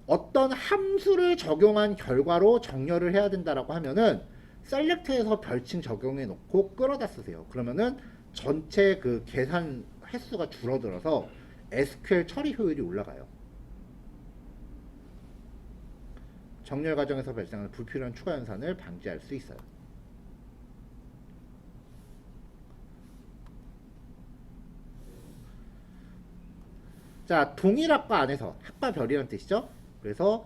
어떤 함수를 적용한 결과로 정렬을 해야 된다라고 하면은 셀렉트에서 별칭 적용해 놓고 끌어다 쓰세요. 그러면은 전체 그 계산 횟수가 줄어들어서 SQL 처리 효율이 올라가요. 정렬 과정에서 발생하는 불필요한 추가 연산을 방지할 수 있어요. 자, 동일 학과 안에서 학과 별이라는 뜻이죠. 그래서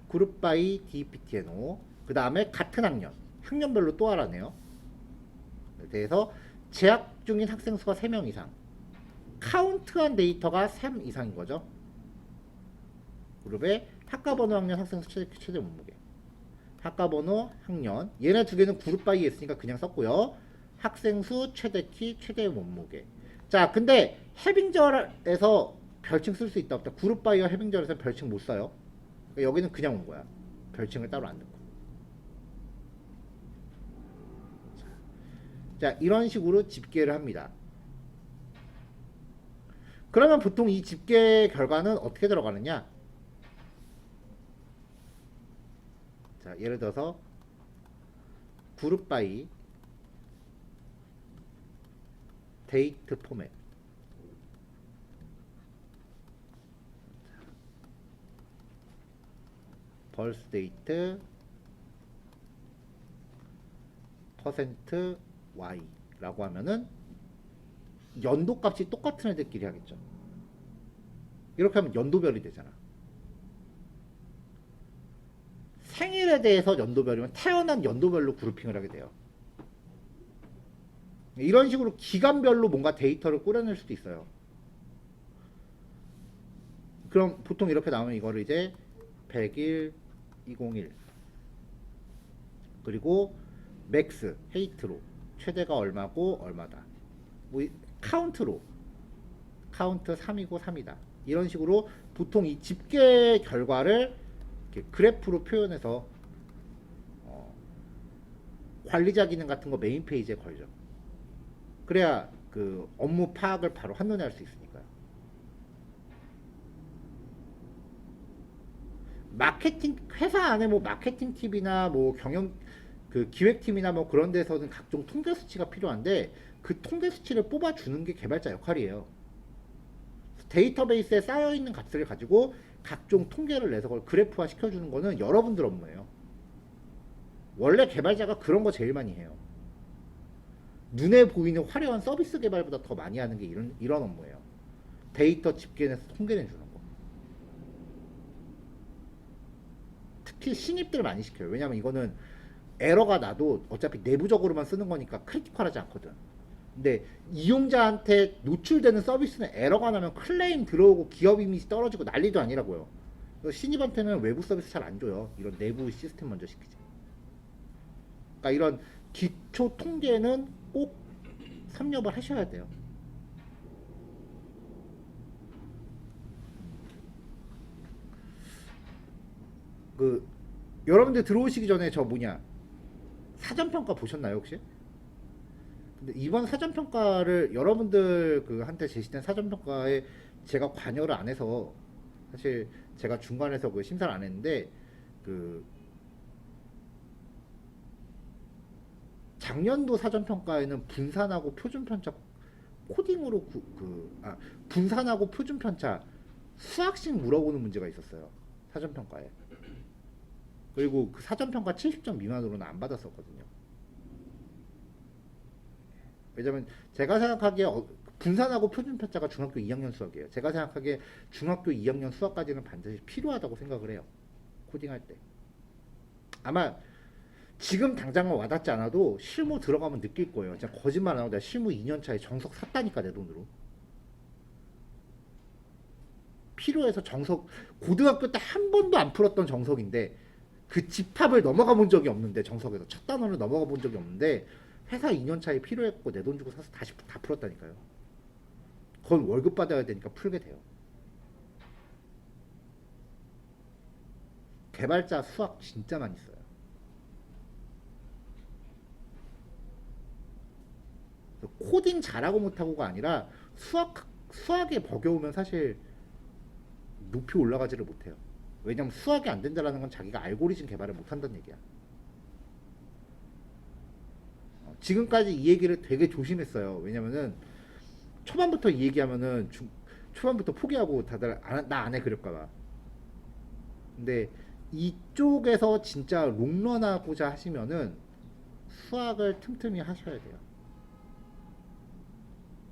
그룹 바이 DPTNO 그 다음에 같은 학년별로 또 하라네요. 그래서 재학 중인 학생 수가 3명 이상 카운트한 데이터가 3 이상인 거죠. 그룹에 학과번호 학년 학생 수 최대 몸무게 학과번호 학년 얘네 두 개는 그룹 바이에 있으니까 그냥 썼고요. 학생 수 최대 키 최대 몸무게. 자, 근데 해빙절에서 별칭 쓸 수 있다 없다. 그룹 바이와 해빙절에서 별칭 못 써요. 그러니까 여기는 그냥 온 거야. 별칭을 따로 안 넣고. 자, 이런 식으로 집계를 합니다. 그러면 보통 이 집계 결과는 어떻게 들어가느냐? 자, 예를 들어서 그룹 바이 데이트 포맷 벌스 데이트 퍼센트 Y라고 하면은 연도 값이 똑같은 애들끼리 하겠죠. 이렇게 하면 연도별이 되잖아. 생일에 대해서 연도별이면 태어난 연도별로 그룹핑을 하게 돼요. 이런 식으로 기간별로 뭔가 데이터를 꾸려낼 수도 있어요. 그럼 보통 이렇게 나오면 이거를 이제 100일, 201 그리고 맥스, 헤이트로 최대가 얼마고 얼마다 뭐 카운트로 카운트 3이고 3이다 이런 식으로 보통 이 집계 결과를 이렇게 그래프로 표현해서 관리자 기능 같은 거 메인 페이지에 걸죠. 그래야 그 업무 파악을 바로 한눈에 할 수 있으니까요. 마케팅 회사 안에 뭐 마케팅 팀이나 뭐 경영 그 기획팀이나 뭐 그런 데서는 각종 통계 수치가 필요한데 그 통계 수치를 뽑아주는 게 개발자 역할이에요. 데이터베이스에 쌓여있는 값을 가지고 각종 통계를 내서 그걸 그래프화 시켜주는 거는 여러분들 업무예요. 원래 개발자가 그런 거 제일 많이 해요. 눈에 보이는 화려한 서비스 개발보다 더 많이 하는 게 이런 업무예요. 데이터 집계내서 통계내주는 거. 특히 신입들 많이 시켜요. 왜냐면 이거는 에러가 나도 어차피 내부적으로만 쓰는 거니까 크리티컬하지 않거든. 근데 이용자한테 노출되는 서비스는 에러가 나면 클레임 들어오고 기업 이미지 떨어지고 난리도 아니라고요. 신입한테는 외부 서비스 잘 안 줘요. 이런 내부 시스템 먼저 시키지. 그러니까 이런 기초 통계는 꼭 섭렵을 하셔야 돼요. 그 여러분들 들어오시기 전에 저 뭐냐 사전 평가 보셨나요 혹시? 근데 이번 사전 평가를 여러분들 그 한테 제시된 사전 평가에 제가 관여를 안 해서 사실 제가 중간에서 그 심사를 안 했는데 그 작년도 사전 평가에는 분산하고 표준 편차 코딩으로 분산하고 표준 편차 수학식 물어보는 문제가 있었어요. 사전 평가에. 그리고 그 사전 평가 70점 미만으로는 안 받았었거든요. 왜냐면 제가 생각하기에 분산하고 표준 편차가 중학교 2학년 수학이에요. 제가 생각하기에 중학교 2학년 수학까지는 반드시 필요하다고 생각을 해요. 코딩할 때. 아마 지금 당장은 와닿지 않아도 실무 들어가면 느낄 거예요. 진짜 거짓말 안 하고 내가 실무 2년 차에 정석 샀다니까 내 돈으로. 필요해서 정석 고등학교 때 한 번도 안 풀었던 정석인데 그 집합을 넘어가 본 적이 없는데 정석에서 첫 단원을 넘어가 본 적이 없는데 회사 2년 차에 필요했고 내 돈 주고 사서 다시 다 풀었다니까요. 그건 월급 받아야 되니까 풀게 돼요. 개발자 수학 진짜 많이 써요. 코딩 잘하고 못하고가 아니라 수학에 버겨우면 사실 높이 올라가지를 못해요. 왜냐면 수학이 안 된다라는 건 자기가 알고리즘 개발을 못한다는 얘기야. 지금까지 이 얘기를 되게 조심했어요. 왜냐면은 초반부터 이 얘기하면은 초반부터 포기하고 다들 나 안 해 그럴까봐. 근데 이쪽에서 진짜 롱런하고자 하시면은 수학을 틈틈이 하셔야 돼요.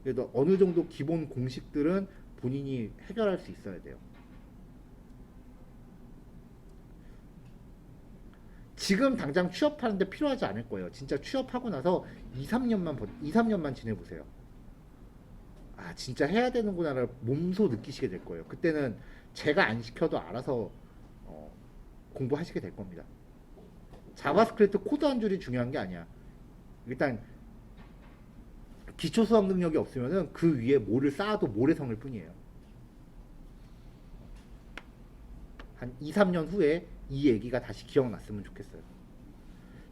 그래도 어느 정도 기본 공식들은 본인이 해결할 수 있어야 돼요. 지금 당장 취업하는데 필요하지 않을 거예요. 진짜 취업하고 나서 2, 3년만 지내보세요. 아, 진짜 해야 되는구나를 몸소 느끼시게 될 거예요. 그때는 제가 안 시켜도 알아서 공부하시게 될 겁니다. 자바스크립트 코드 한 줄이 중요한 게 아니야. 일단 기초 수학 능력이 없으면은 그 위에 뭐를 쌓아도 모래성일 뿐이에요. 한 2, 3년 후에 이 얘기가 다시 기억났으면 좋겠어요.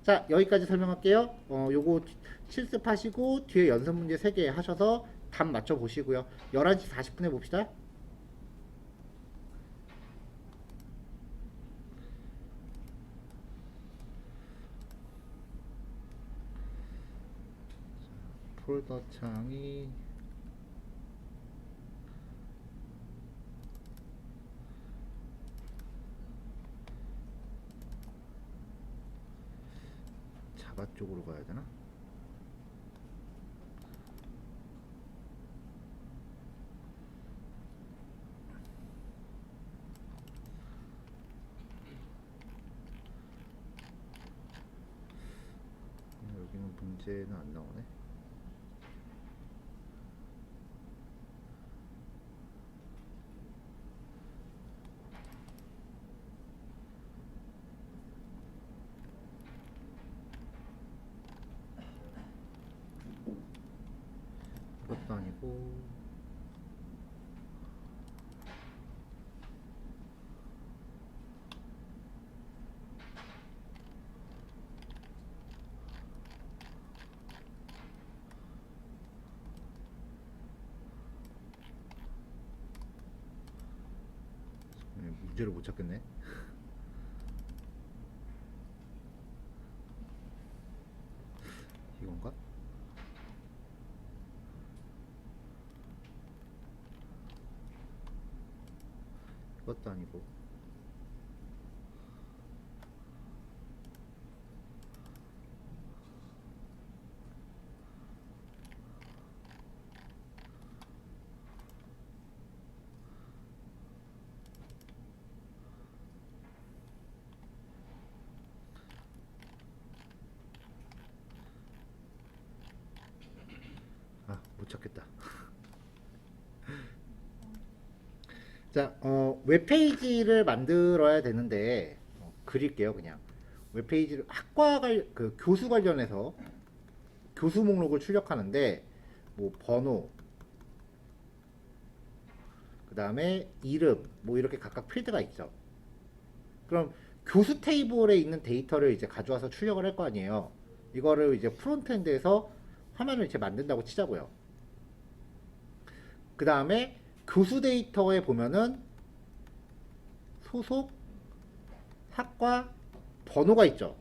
자, 여기까지 설명할게요. 요거 실습하시고 뒤에 연습 문제 3개 하셔서 답 맞춰 보시고요. 11시 40분에 봅시다. 폴더 창이 자바 쪽으로 가야 되나? 여기는 문제는 안 나오네. 그것도 아니고 문제를 못 찾겠네. 이건가? 이것도 아니고 못 찾겠다. 자, 웹페이지를 만들어야 되는데 그릴게요, 그냥. 웹페이지를 그 교수 관련해서 교수 목록을 출력하는데 뭐 번호, 그 다음에 이름, 뭐 이렇게 각각 필드가 있죠. 그럼 교수 테이블에 있는 데이터를 이제 가져와서 출력을 할 거 아니에요. 이거를 이제 프론트엔드에서 화면을 이제 만든다고 치자고요. 그 다음에 교수 데이터에 보면은 소속, 학과, 번호가 있죠.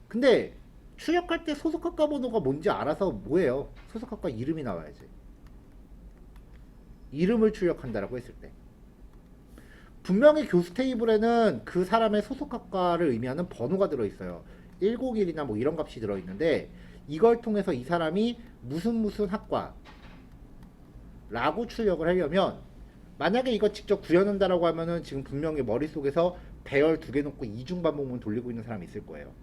근데 출력할 때 소속학과 번호가 뭔지 알아서 뭐예요? 소속학과 이름이 나와야지. 이름을 출력한다라고 했을 때. 분명히 교수 테이블에는 그 사람의 소속학과를 의미하는 번호가 들어있어요. 101이나 뭐 이런 값이 들어있는데 이걸 통해서 이 사람이 무슨 학과 라고 출력을 하려면 만약에 이거 직접 구현한다라고 하면은 지금 분명히 머릿속에서 배열 2개 놓고 이중반복문 돌리고 있는 사람이 있을 거예요.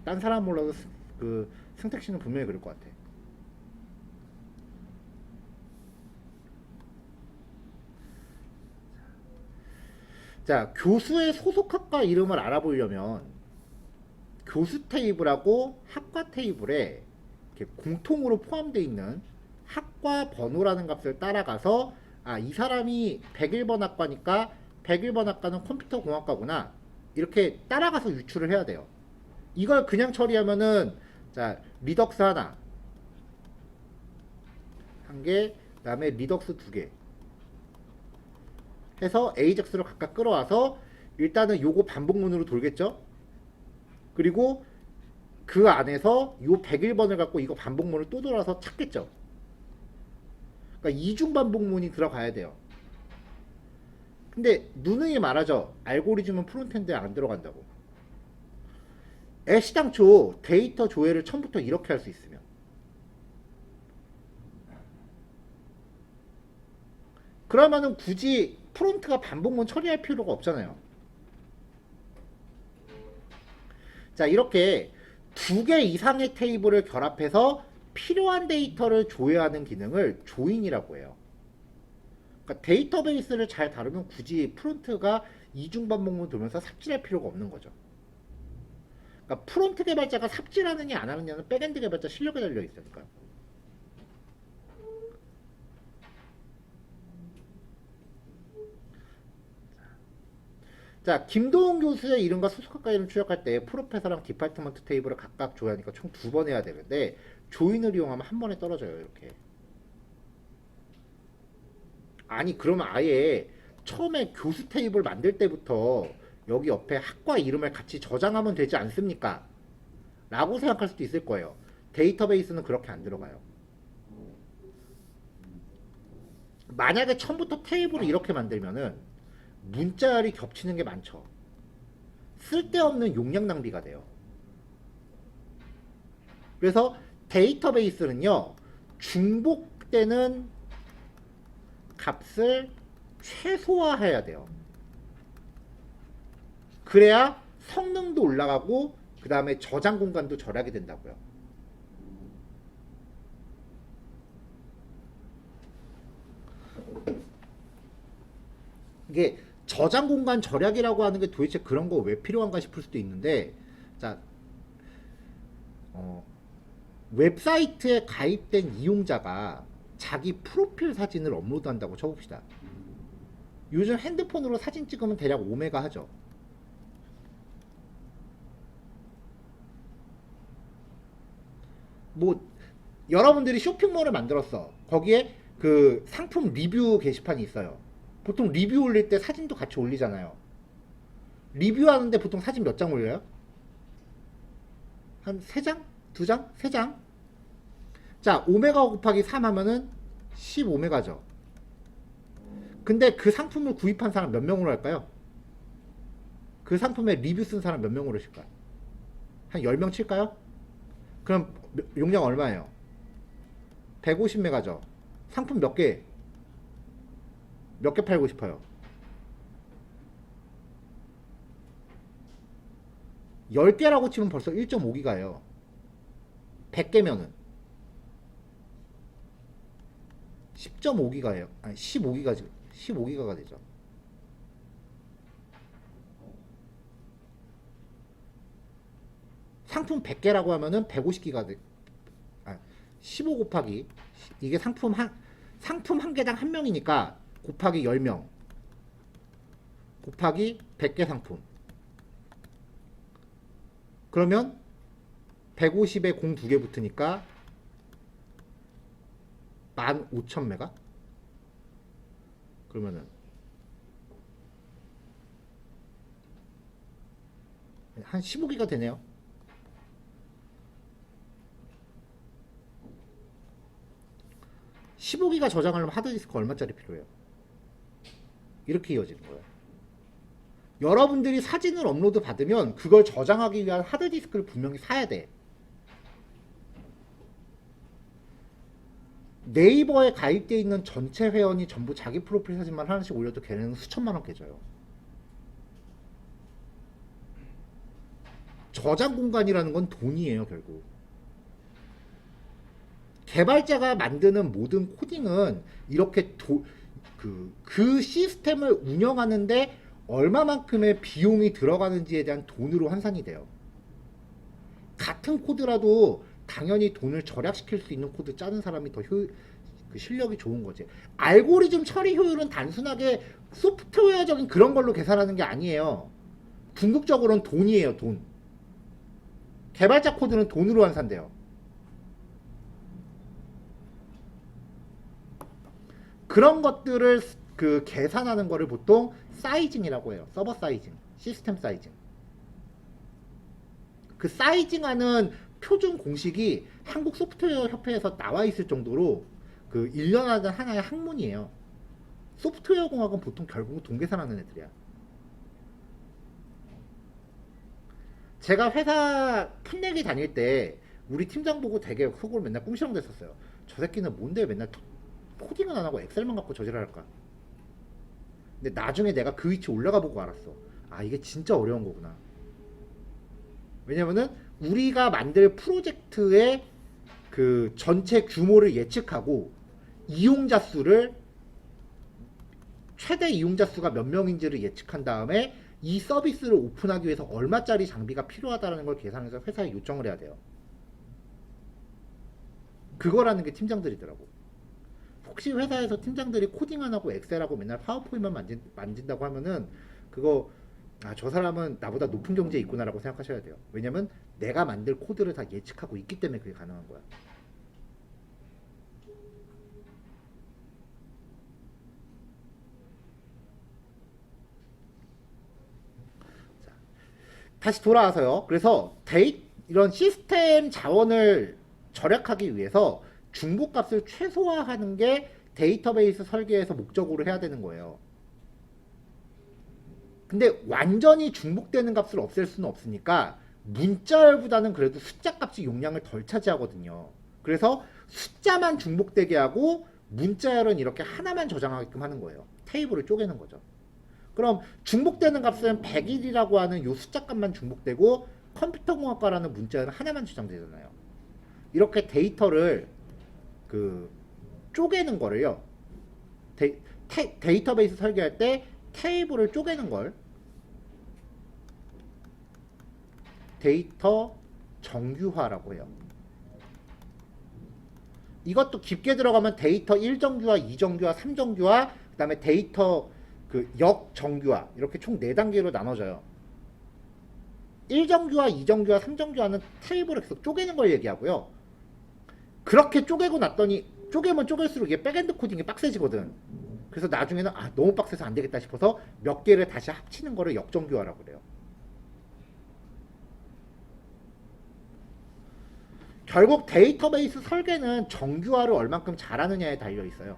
딴 사람 몰라도 그 승택 씨는 분명히 그럴 것 같아. 자, 교수의 소속학과 이름을 알아보려면 교수 테이블하고 학과 테이블에 이렇게 공통으로 포함되어 있는 학과 번호라는 값을 따라가서 이 사람이 101번 학과니까 101번 학과는 컴퓨터 공학과구나 이렇게 따라가서 유출을 해야 돼요. 이걸 그냥 처리하면은 자, 리덕스 하나 한 개, 그 다음에 리덕스 2개 해서 AJAX를 각각 끌어와서 일단은 요거 반복문으로 돌겠죠. 그리고 그 안에서 요 101번을 갖고 이거 반복문을 또 돌아서 찾겠죠. 그러니까 이중 반복문이 들어가야 돼요. 근데 누누이 말하죠. 알고리즘은 프론트엔드에 안 들어간다고. 애시당초 데이터 조회를 처음부터 이렇게 할 수 있으면 그러면은 굳이 프론트가 반복문 처리할 필요가 없잖아요. 자, 이렇게 2개 이상의 테이블을 결합해서 필요한 데이터를 조회하는 기능을 조인이라고 해요. 그러니까 데이터베이스를 잘 다루면 굳이 프론트가 이중반복문 돌면서 삽질할 필요가 없는 거죠. 그러니까 프론트 개발자가 삽질하느냐 안 하느냐는 백엔드 개발자 실력에 달려 있으니까요. 자, 김도훈 교수의 이름과 소속학과 이름 출력할 때 프로페서랑 디파트먼트 테이블을 각각 조회하니까 총 2번 해야 되는데 조인을 이용하면 한 번에 떨어져요. 이렇게. 아니 그러면 아예 처음에 교수 테이블 만들 때부터 여기 옆에 학과 이름을 같이 저장하면 되지 않습니까? 라고 생각할 수도 있을 거예요. 데이터베이스는 그렇게 안 들어가요. 만약에 처음부터 테이블을 이렇게 만들면은 문자열이 겹치는 게 많죠. 쓸데없는 용량 낭비가 돼요. 그래서 데이터베이스는요, 중복되는 값을 최소화해야 돼요. 그래야 성능도 올라가고 그 다음에 저장 공간도 절약이 된다고요. 이게 저장 공간 절약이라고 하는 게 도대체 그런 거 왜 필요한가 싶을 수도 있는데, 자, 웹사이트에 가입된 이용자가 자기 프로필 사진을 업로드한다고 쳐봅시다. 요즘 핸드폰으로 사진 찍으면 대략 5메가 하죠. 뭐 여러분들이 쇼핑몰을 만들었어. 거기에 그 상품 리뷰 게시판이 있어요. 보통 리뷰 올릴 때 사진도 같이 올리잖아요. 리뷰하는데 보통 사진 몇 장 올려요? 한 3장? 2장? 3장? 자, 5메가 곱하기 3 하면은 15메가죠. 근데 그 상품을 구입한 사람 몇 명으로 할까요? 그 상품에 리뷰 쓴 사람 몇 명으로 칠까요? 한 10명 칠까요? 그럼 용량 얼마예요? 150메가죠. 상품 몇 개? 몇 개 팔고 싶어요? 10개라고 치면 벌써 1.5기가예요. 100개면은. 10.5기가예요. 아니 15기가가 되죠. 상품 100개라고 하면은 150기가 돼. 15 곱하기 이게 상품 한 개당 한 명이니까 곱하기 10명 곱하기 100개 상품. 그러면 150에 공 2개 붙으니까 15,000메가? 그러면은 한 15기가 되네요. (15기가) 저장하려면 하드디스크 얼마짜리 필요해요? 이렇게 이어지는 거예요. 여러분들이 사진을 업로드 받으면 그걸 저장하기 위한 하드디스크를 분명히 사야 돼. 네이버에 가입되어 있는 전체 회원이 전부 자기 프로필 사진만 하나씩 올려도 걔네는 수천만원 깨져요. 저장 공간이라는 건 돈이에요, 결국. 개발자가 만드는 모든 코딩은 이렇게 그 시스템을 운영하는데 얼마만큼의 비용이 들어가는지에 대한 돈으로 환산이 돼요. 같은 코드라도 당연히 돈을 절약시킬 수 있는 코드 짜는 사람이 더 그 실력이 좋은 거지. 알고리즘 처리 효율은 단순하게 소프트웨어적인 그런 걸로 계산하는 게 아니에요. 궁극적으로는 돈이에요, 돈. 개발자 코드는 돈으로 환산돼요. 그런 것들을 계산하는 거를 보통 사이징이라고 해요. 서버 사이징, 시스템 사이징. 그 사이징하는 표준 공식이 한국 소프트웨어 협회에서 나와 있을 정도로 그 1년하는 하나의 학문이에요. 소프트웨어 공학은 보통 결국 돈 계산하는 애들이야. 제가 회사 풋내기 다닐 때 우리 팀장 보고 되게 속으로 맨날 꿍시렁 됐었어요. 저 새끼는 뭔데 맨날 코딩은 안 하고 엑셀만 갖고 저지랄할까. 근데 나중에 내가 그 위치 올라가 보고 알았어. 아, 이게 진짜 어려운 거구나. 왜냐면은 우리가 만들 프로젝트의 그 전체 규모를 예측하고 이용자 수를 최대 이용자 수가 몇 명인지를 예측한 다음에 이 서비스를 오픈하기 위해서 얼마짜리 장비가 필요하다는 걸 계산해서 회사에 요청을 해야 돼요. 그거라는 게 팀장들이더라고. 혹시 회사에서 팀장들이 코딩 안 하고 엑셀하고 맨날 파워포인트만 만진다고 하면은 그거 저 사람은 나보다 높은 경제에 있구나라고 생각하셔야 돼요. 왜냐면 내가 만들 코드를 다 예측하고 있기 때문에 그게 가능한 거야. 자, 다시 돌아와서요. 그래서 이런 시스템 자원을 절약하기 위해서 중복값을 최소화하는 게 데이터베이스 설계에서 목적으로 해야 되는 거예요. 근데 완전히 중복되는 값을 없앨 수는 없으니까 문자열보다는 그래도 숫자 값이 용량을 덜 차지하거든요. 그래서 숫자만 중복되게 하고 문자열은 이렇게 하나만 저장하게끔 하는 거예요. 테이블을 쪼개는 거죠. 그럼 중복되는 값은 100일이라고 하는 요 숫자 값만 중복되고 컴퓨터공학과라는 문자열은 하나만 저장되잖아요. 이렇게 데이터를 쪼개는 거를요. 데이터베이스 설계할 때 테이블을 쪼개는 걸 데이터 정규화라고 해요. 이것도 깊게 들어가면 데이터 1정규화, 2정규화, 3정규화, 그 다음에 데이터 역정규화 이렇게 총 4단계로 나눠져요. 1정규화, 2정규화, 3정규화는 테이블을 계속 쪼개는 걸 얘기하고요. 그렇게 쪼개고 났더니 쪼개면 쪼갤수록 이게 백엔드 코딩이 빡세지거든. 그래서 나중에는 너무 빡세서 안 되겠다 싶어서 몇 개를 다시 합치는 거를 역정규화라고 그래요. 결국 데이터베이스 설계는 정규화를 얼만큼 잘하느냐에 달려 있어요.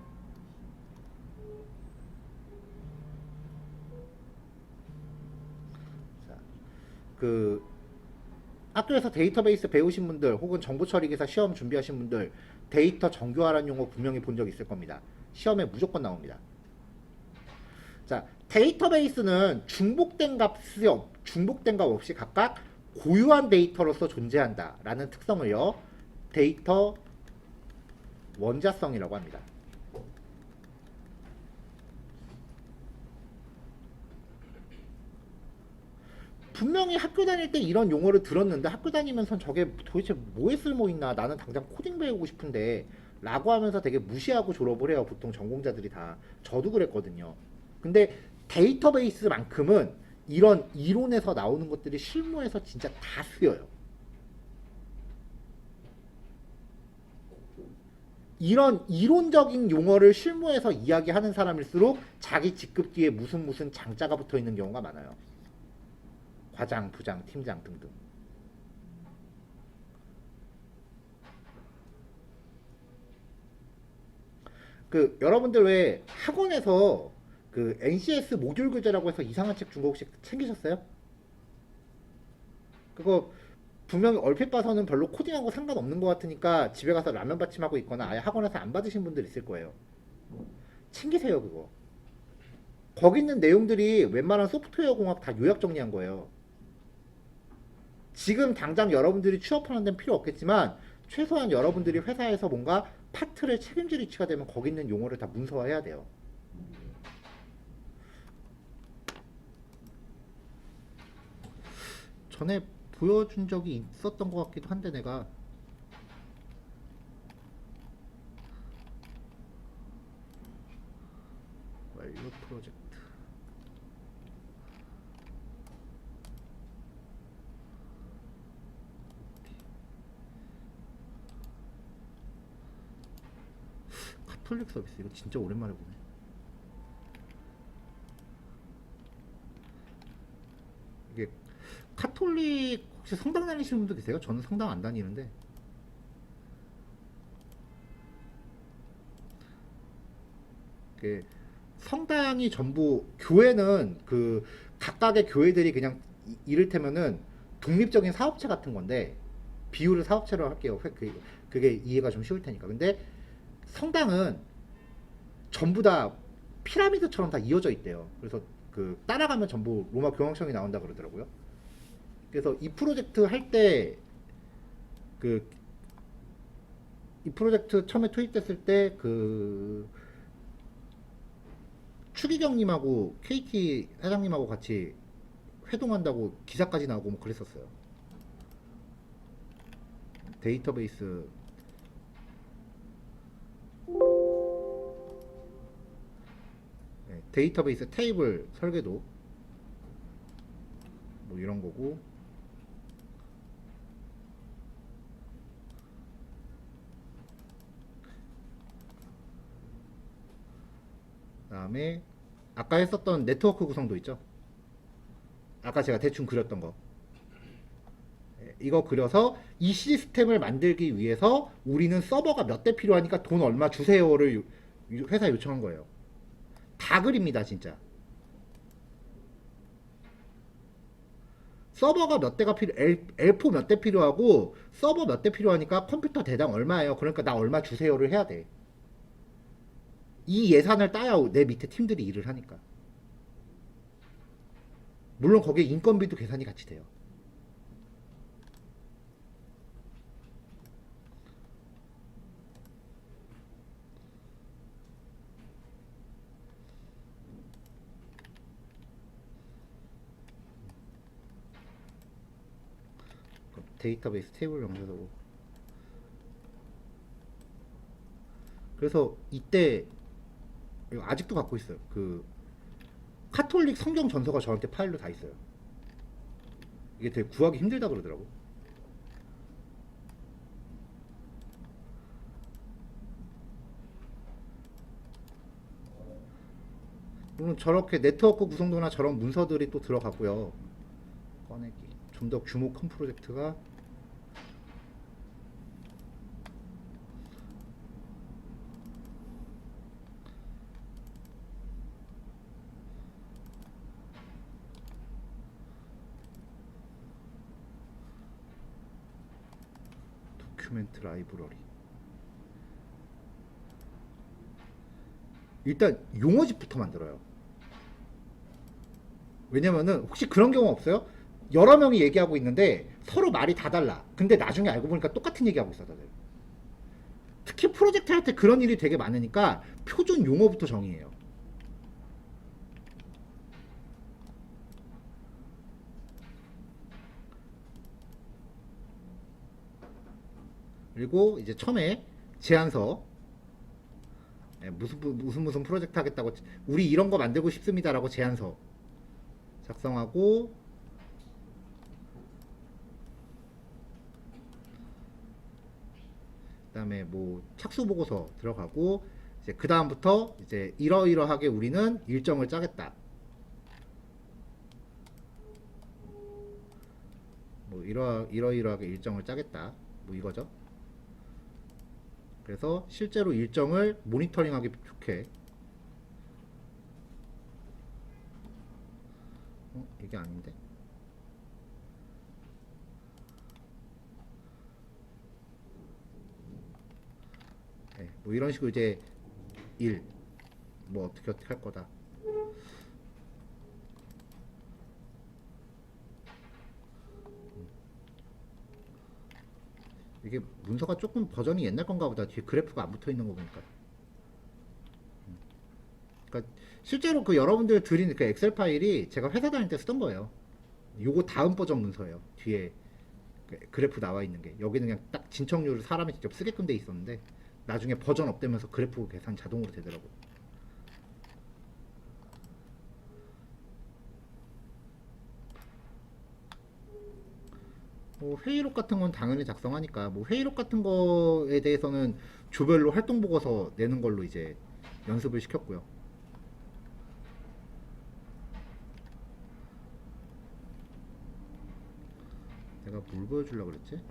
자, 학교에서 데이터베이스 배우신 분들 혹은 정보처리기사 시험 준비하신 분들 데이터 정규화라는 용어 분명히 본 적 있을 겁니다. 시험에 무조건 나옵니다. 자, 데이터베이스는 중복된 값 없이 각각 고유한 데이터로서 존재한다 라는 특성을요 데이터 원자성이라고 합니다. 분명히 학교 다닐 때 이런 용어를 들었는데 학교 다니면서 저게 도대체 뭐에 쓸모 있나, 나는 당장 코딩 배우고 싶은데 라고 하면서 되게 무시하고 졸업을 해요, 보통 전공자들이 다. 저도 그랬거든요. 근데 데이터베이스만큼은 이런 이론에서 나오는 것들이 실무에서 진짜 다 쓰여요. 이런 이론적인 용어를 실무에서 이야기하는 사람일수록 자기 직급 뒤에 무슨 장자가 붙어 있는 경우가 많아요. 과장, 부장, 팀장 등등. 그 여러분들 왜 학원에서 그 NCS 모듈 교재라고 해서 이상한 책 준 거 혹시 챙기셨어요? 그거 분명히 얼핏 봐서는 별로 코딩하고 상관없는 것 같으니까 집에 가서 라면 받침하고 있거나 아예 학원에서 안 받으신 분들 있을 거예요. 챙기세요 그거. 거기 있는 내용들이 웬만한 소프트웨어 공학 다 요약 정리한 거예요. 지금 당장 여러분들이 취업하는 데는 필요 없겠지만 최소한 여러분들이 회사에서 뭔가 파트를 책임질 위치가 되면 거기 있는 용어를 다 문서화해야 돼요. 전에 보여준 적이 있었던 것 같기도 한데 내가 완료 프로젝트 카톨릭 서비스 이거 진짜 오랜만에 보네. 이게 카톨릭 혹시 성당 다니시는 분도 계세요? 저는 성당 안 다니는데 성당이 전부 교회는 그 각각의 교회들이 그냥 이를테면은 독립적인 사업체 같은 건데 비유를 사업체로 할게요. 그게 이해가 좀 쉬울 테니까. 근데 성당은 전부 다 피라미드처럼 다 이어져 있대요. 그래서 그 따라가면 전부 로마 교황청이 나온다 그러더라고요. 그래서 이 프로젝트 할 때 그 이 프로젝트 처음에 투입됐을 때 그 추기경님하고 KT 사장님하고 같이 회동한다고 기사까지 나오고 뭐 그랬었어요. 데이터베이스 데이터베이스 테이블 설계도 뭐 이런 거고 그다음에 아까 했었던 네트워크 구성도 있죠. 아까 제가 대충 그렸던 거 이거 그려서 이 시스템을 만들기 위해서 우리는 서버가 몇 대 필요하니까 돈 얼마 주세요를 회사에 요청한 거예요. 다 그립니다 진짜. 서버가 몇 대가 L4 몇 대 필요하고 서버 몇 대 필요하니까 컴퓨터 대당 얼마예요. 그러니까 나 얼마 주세요를 해야 돼. 이 예산을 따야 내 밑에 팀들이 일을 하니까. 물론 거기에 인건비도 계산이 같이 돼요. 데이터베이스 테이블 명세서고. 그래서 이때 이거 아직도 갖고 있어요. 그 카톨릭 성경 전서가 저한테 파일로 다 있어요. 이게 되게 구하기 힘들다 그러더라고. 물론 저렇게 네트워크 구성도나 저런 문서들이 또 들어가고요. 꺼내기. 좀 더 규모 큰 프로젝트가 도큐멘트 라이브러리. 일단 용어집부터 만들어요. 왜냐면은 혹시 그런 경우 없어요? 여러 명이 얘기하고 있는데 서로 말이 다 달라. 근데 나중에 알고 보니까 똑같은 얘기하고 있어 다들. 특히 프로젝트 할 때 그런 일이 되게 많으니까 표준 용어부터 정의해요. 그리고 이제 처음에 제안서, 무슨 프로젝트 하겠다고, 우리 이런 거 만들고 싶습니다라고 제안서 작성하고, 그다음에 뭐 착수 보고서 들어가고, 이제 그 다음부터 이제 이러이러하게 우리는 일정을 짜겠다. 뭐 이러이러하게 일정을 짜겠다. 뭐 이거죠. 그래서 실제로 일정을 모니터링하기 좋게. 이게 아닌데. 네, 뭐 이런 식으로 이제 일, 뭐 어떻게 할 거다. 이게 문서가 조금 버전이 옛날 건가 보다. 뒤에 그래프가 안 붙어 있는 거 보니까. 그러니까 실제로 그 여러분들 드린 그 엑셀 파일이 제가 회사 다닐 때 쓰던 거예요. 요거 다음 버전 문서예요. 뒤에 그 그래프 나와 있는 게. 여기는 그냥 딱 진척률을 사람이 직접 쓰게끔 돼 있었는데 나중에 버전 업되면서 그래프 계산 자동으로 되더라고. 뭐 회의록 같은 건 당연히 작성하니까 뭐 회의록 같은 거에 대해서는 조별로 활동 보고서 내는 걸로 이제 연습을 시켰고요. 내가 뭘 보여주려고 그랬지?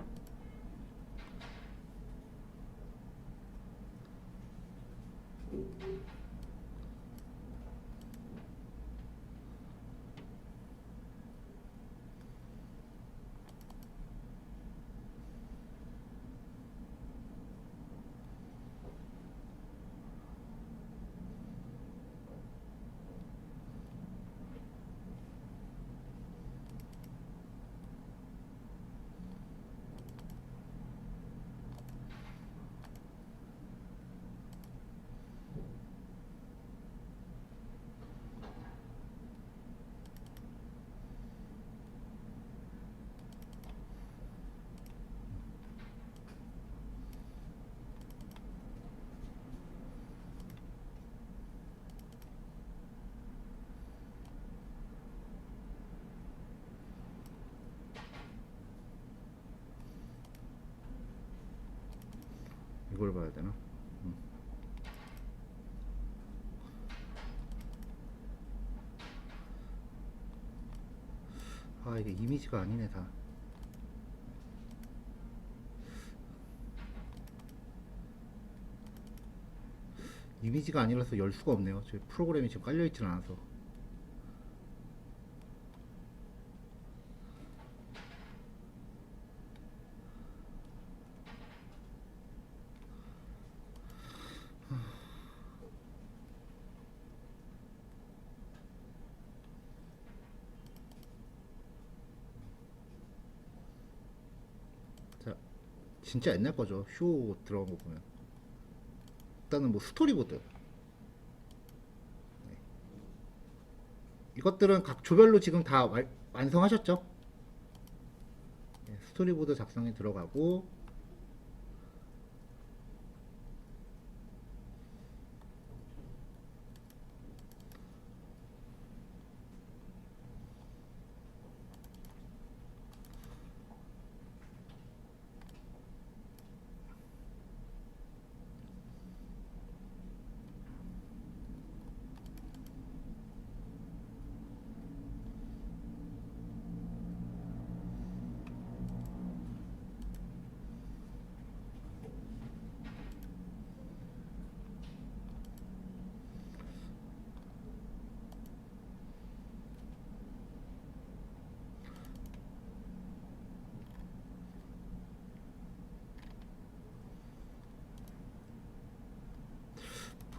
이걸 봐야 되나? 아 이게 이미지가 아니네 다. 이미지가 아니라서 열 수가 없네요. 제 프로그램이 지금 깔려 있질 않아서. 자, 진짜 옛날 거죠. 쇼 들어간 거 보면. 일단은 뭐 스토리보드. 이것들은 각 조별로 지금 다 완성하셨죠? 네, 스토리보드 작성에 들어가고,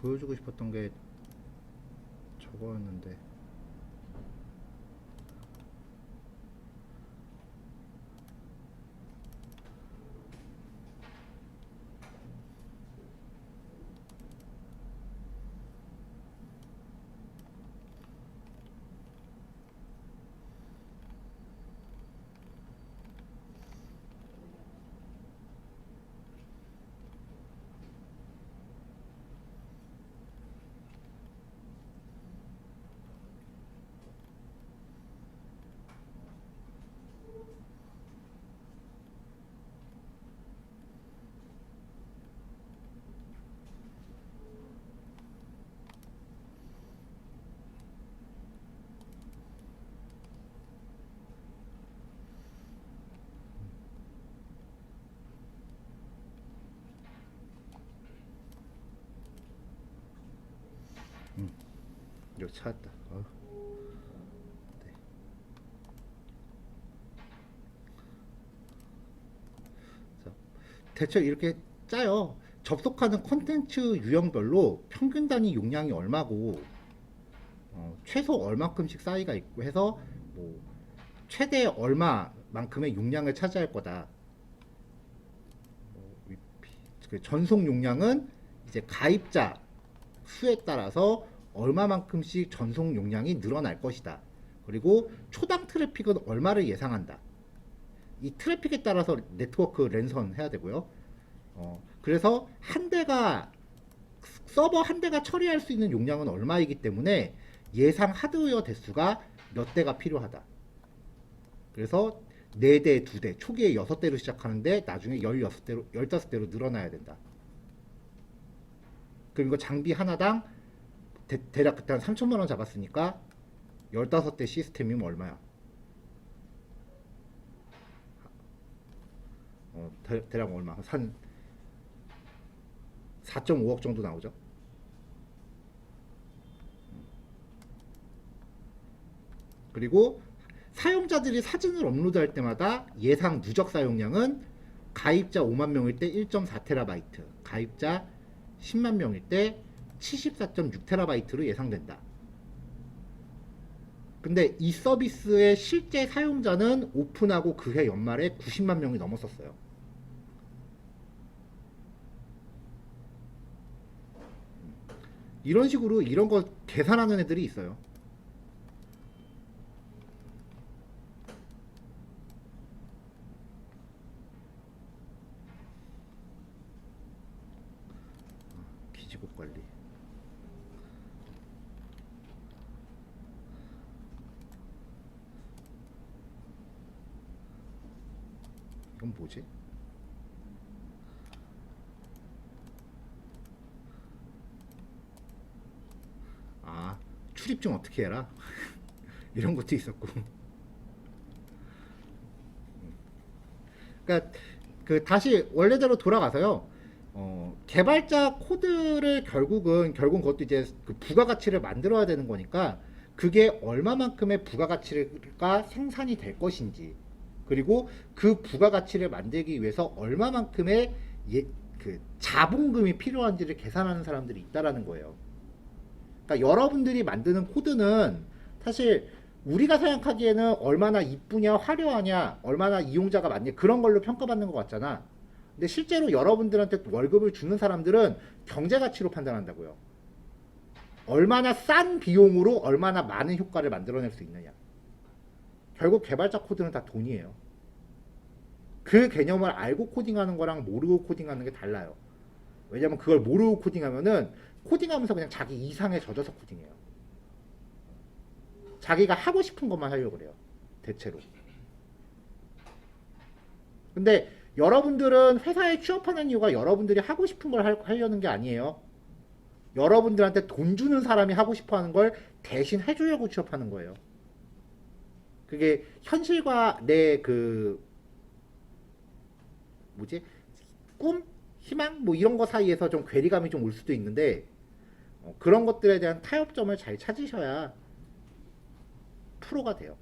보여주고 싶었던 게 저거였는데. 여기 찾았다. 네. 자, 대체 이렇게 짜요. 접속하는 콘텐츠 유형별로 평균 단위 용량이 얼마고 최소 얼마큼씩 사이가 있고 해서 뭐 최대 얼마만큼의 용량을 차지할 거다. 그 전송 용량은 이제 가입자 수에 따라서 얼마만큼씩 전송 용량이 늘어날 것이다. 그리고 초당 트래픽은 얼마를 예상한다. 이 트래픽에 따라서 네트워크 랜선 해야 되고요. 그래서 한 대가 서버 한 대가 처리할 수 있는 용량은 얼마이기 때문에 예상 하드웨어 대수가 몇 대가 필요하다. 그래서 4대, 2대, 초기에 6대로 시작하는데 나중에 16대로, 15대로 늘어나야 된다. 그럼 이거 장비 하나당 대략 그때 한 3천만 원 잡았으니까 15대 시스템이면 얼마야? 대략 얼마? 한 4.5억 정도 나오죠. 그리고 사용자들이 사진을 업로드할 때마다 예상 누적 사용량은 가입자 5만 명일 때 1.4TB, 가입자 10만 명일 때 74.6TB로 예상된다. 근데 이 서비스의 실제 사용자는 오픈하고 그해 연말에 90만 명이 넘었었어요. 이런 식으로 이런 거 계산하는 애들이 있어요. 기지국 관리. 이건 뭐지? 아, 출입증 어떻게 해라? 이런 것도 있었고. 그러니까 그 다시 원래대로 돌아가서요. 개발자 코드를 결국은 그것도 이제 그 부가가치를 만들어야 되는 거니까 그게 얼마만큼의 부가가치가 생산이 될 것인지, 그리고 그 부가가치를 만들기 위해서 얼마만큼의 그 자본금이 필요한지를 계산하는 사람들이 있다라는 거예요. 그러니까 여러분들이 만드는 코드는 사실 우리가 생각하기에는 얼마나 이쁘냐, 화려하냐, 얼마나 이용자가 많냐 그런 걸로 평가받는 것 같잖아. 근데 실제로 여러분들한테 월급을 주는 사람들은 경제가치로 판단한다고요. 얼마나 싼 비용으로 얼마나 많은 효과를 만들어낼 수 있느냐. 결국 개발자 코드는 다 돈이에요. 그 개념을 알고 코딩하는 거랑 모르고 코딩하는 게 달라요. 왜냐면 그걸 모르고 코딩하면은 코딩하면서 그냥 자기 이상에 젖어서 코딩해요. 자기가 하고 싶은 것만 하려고 그래요. 대체로. 근데 여러분들은 회사에 취업하는 이유가 여러분들이 하고 싶은 걸 하려는 게 아니에요. 여러분들한테 돈 주는 사람이 하고 싶어 하는 걸 대신 해주려고 취업하는 거예요. 그게 현실과 내 꿈? 희망? 뭐 이런 거 사이에서 좀 괴리감이 좀 올 수도 있는데 그런 것들에 대한 타협점을 잘 찾으셔야 프로가 돼요.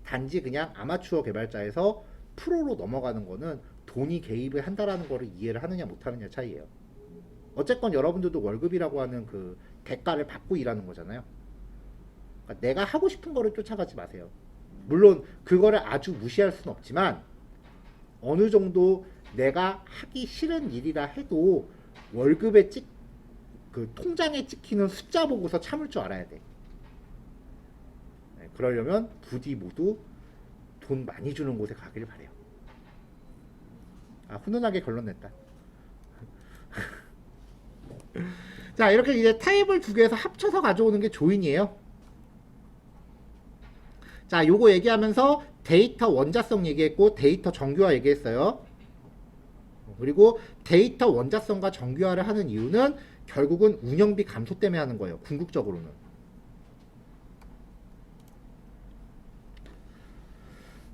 단지 그냥 아마추어 개발자에서 프로로 넘어가는 거는 돈이 개입을 한다라는 거를 이해를 하느냐 못하느냐 차이예요. 어쨌건 여러분들도 월급이라고 하는 그 대가를 받고 일하는 거잖아요. 그러니까 내가 하고 싶은 거를 쫓아가지 마세요. 물론 그거를 아주 무시할 수는 없지만 어느 정도 내가 하기 싫은 일이라 해도 월급에 그 통장에 찍히는 숫자 보고서 참을 줄 알아야 돼. 그러려면 부디 모두 돈 많이 주는 곳에 가길 바래요. 아, 훈훈하게 결론 냈다. 자, 이렇게 이제 타입을 두 개에서 합쳐서 가져오는 게 조인이에요. 자, 요거 얘기하면서 데이터 원자성 얘기했고 데이터 정규화 얘기했어요. 그리고 데이터 원자성과 정규화를 하는 이유는 결국은 운영비 감소 때문에 하는 거예요. 궁극적으로는.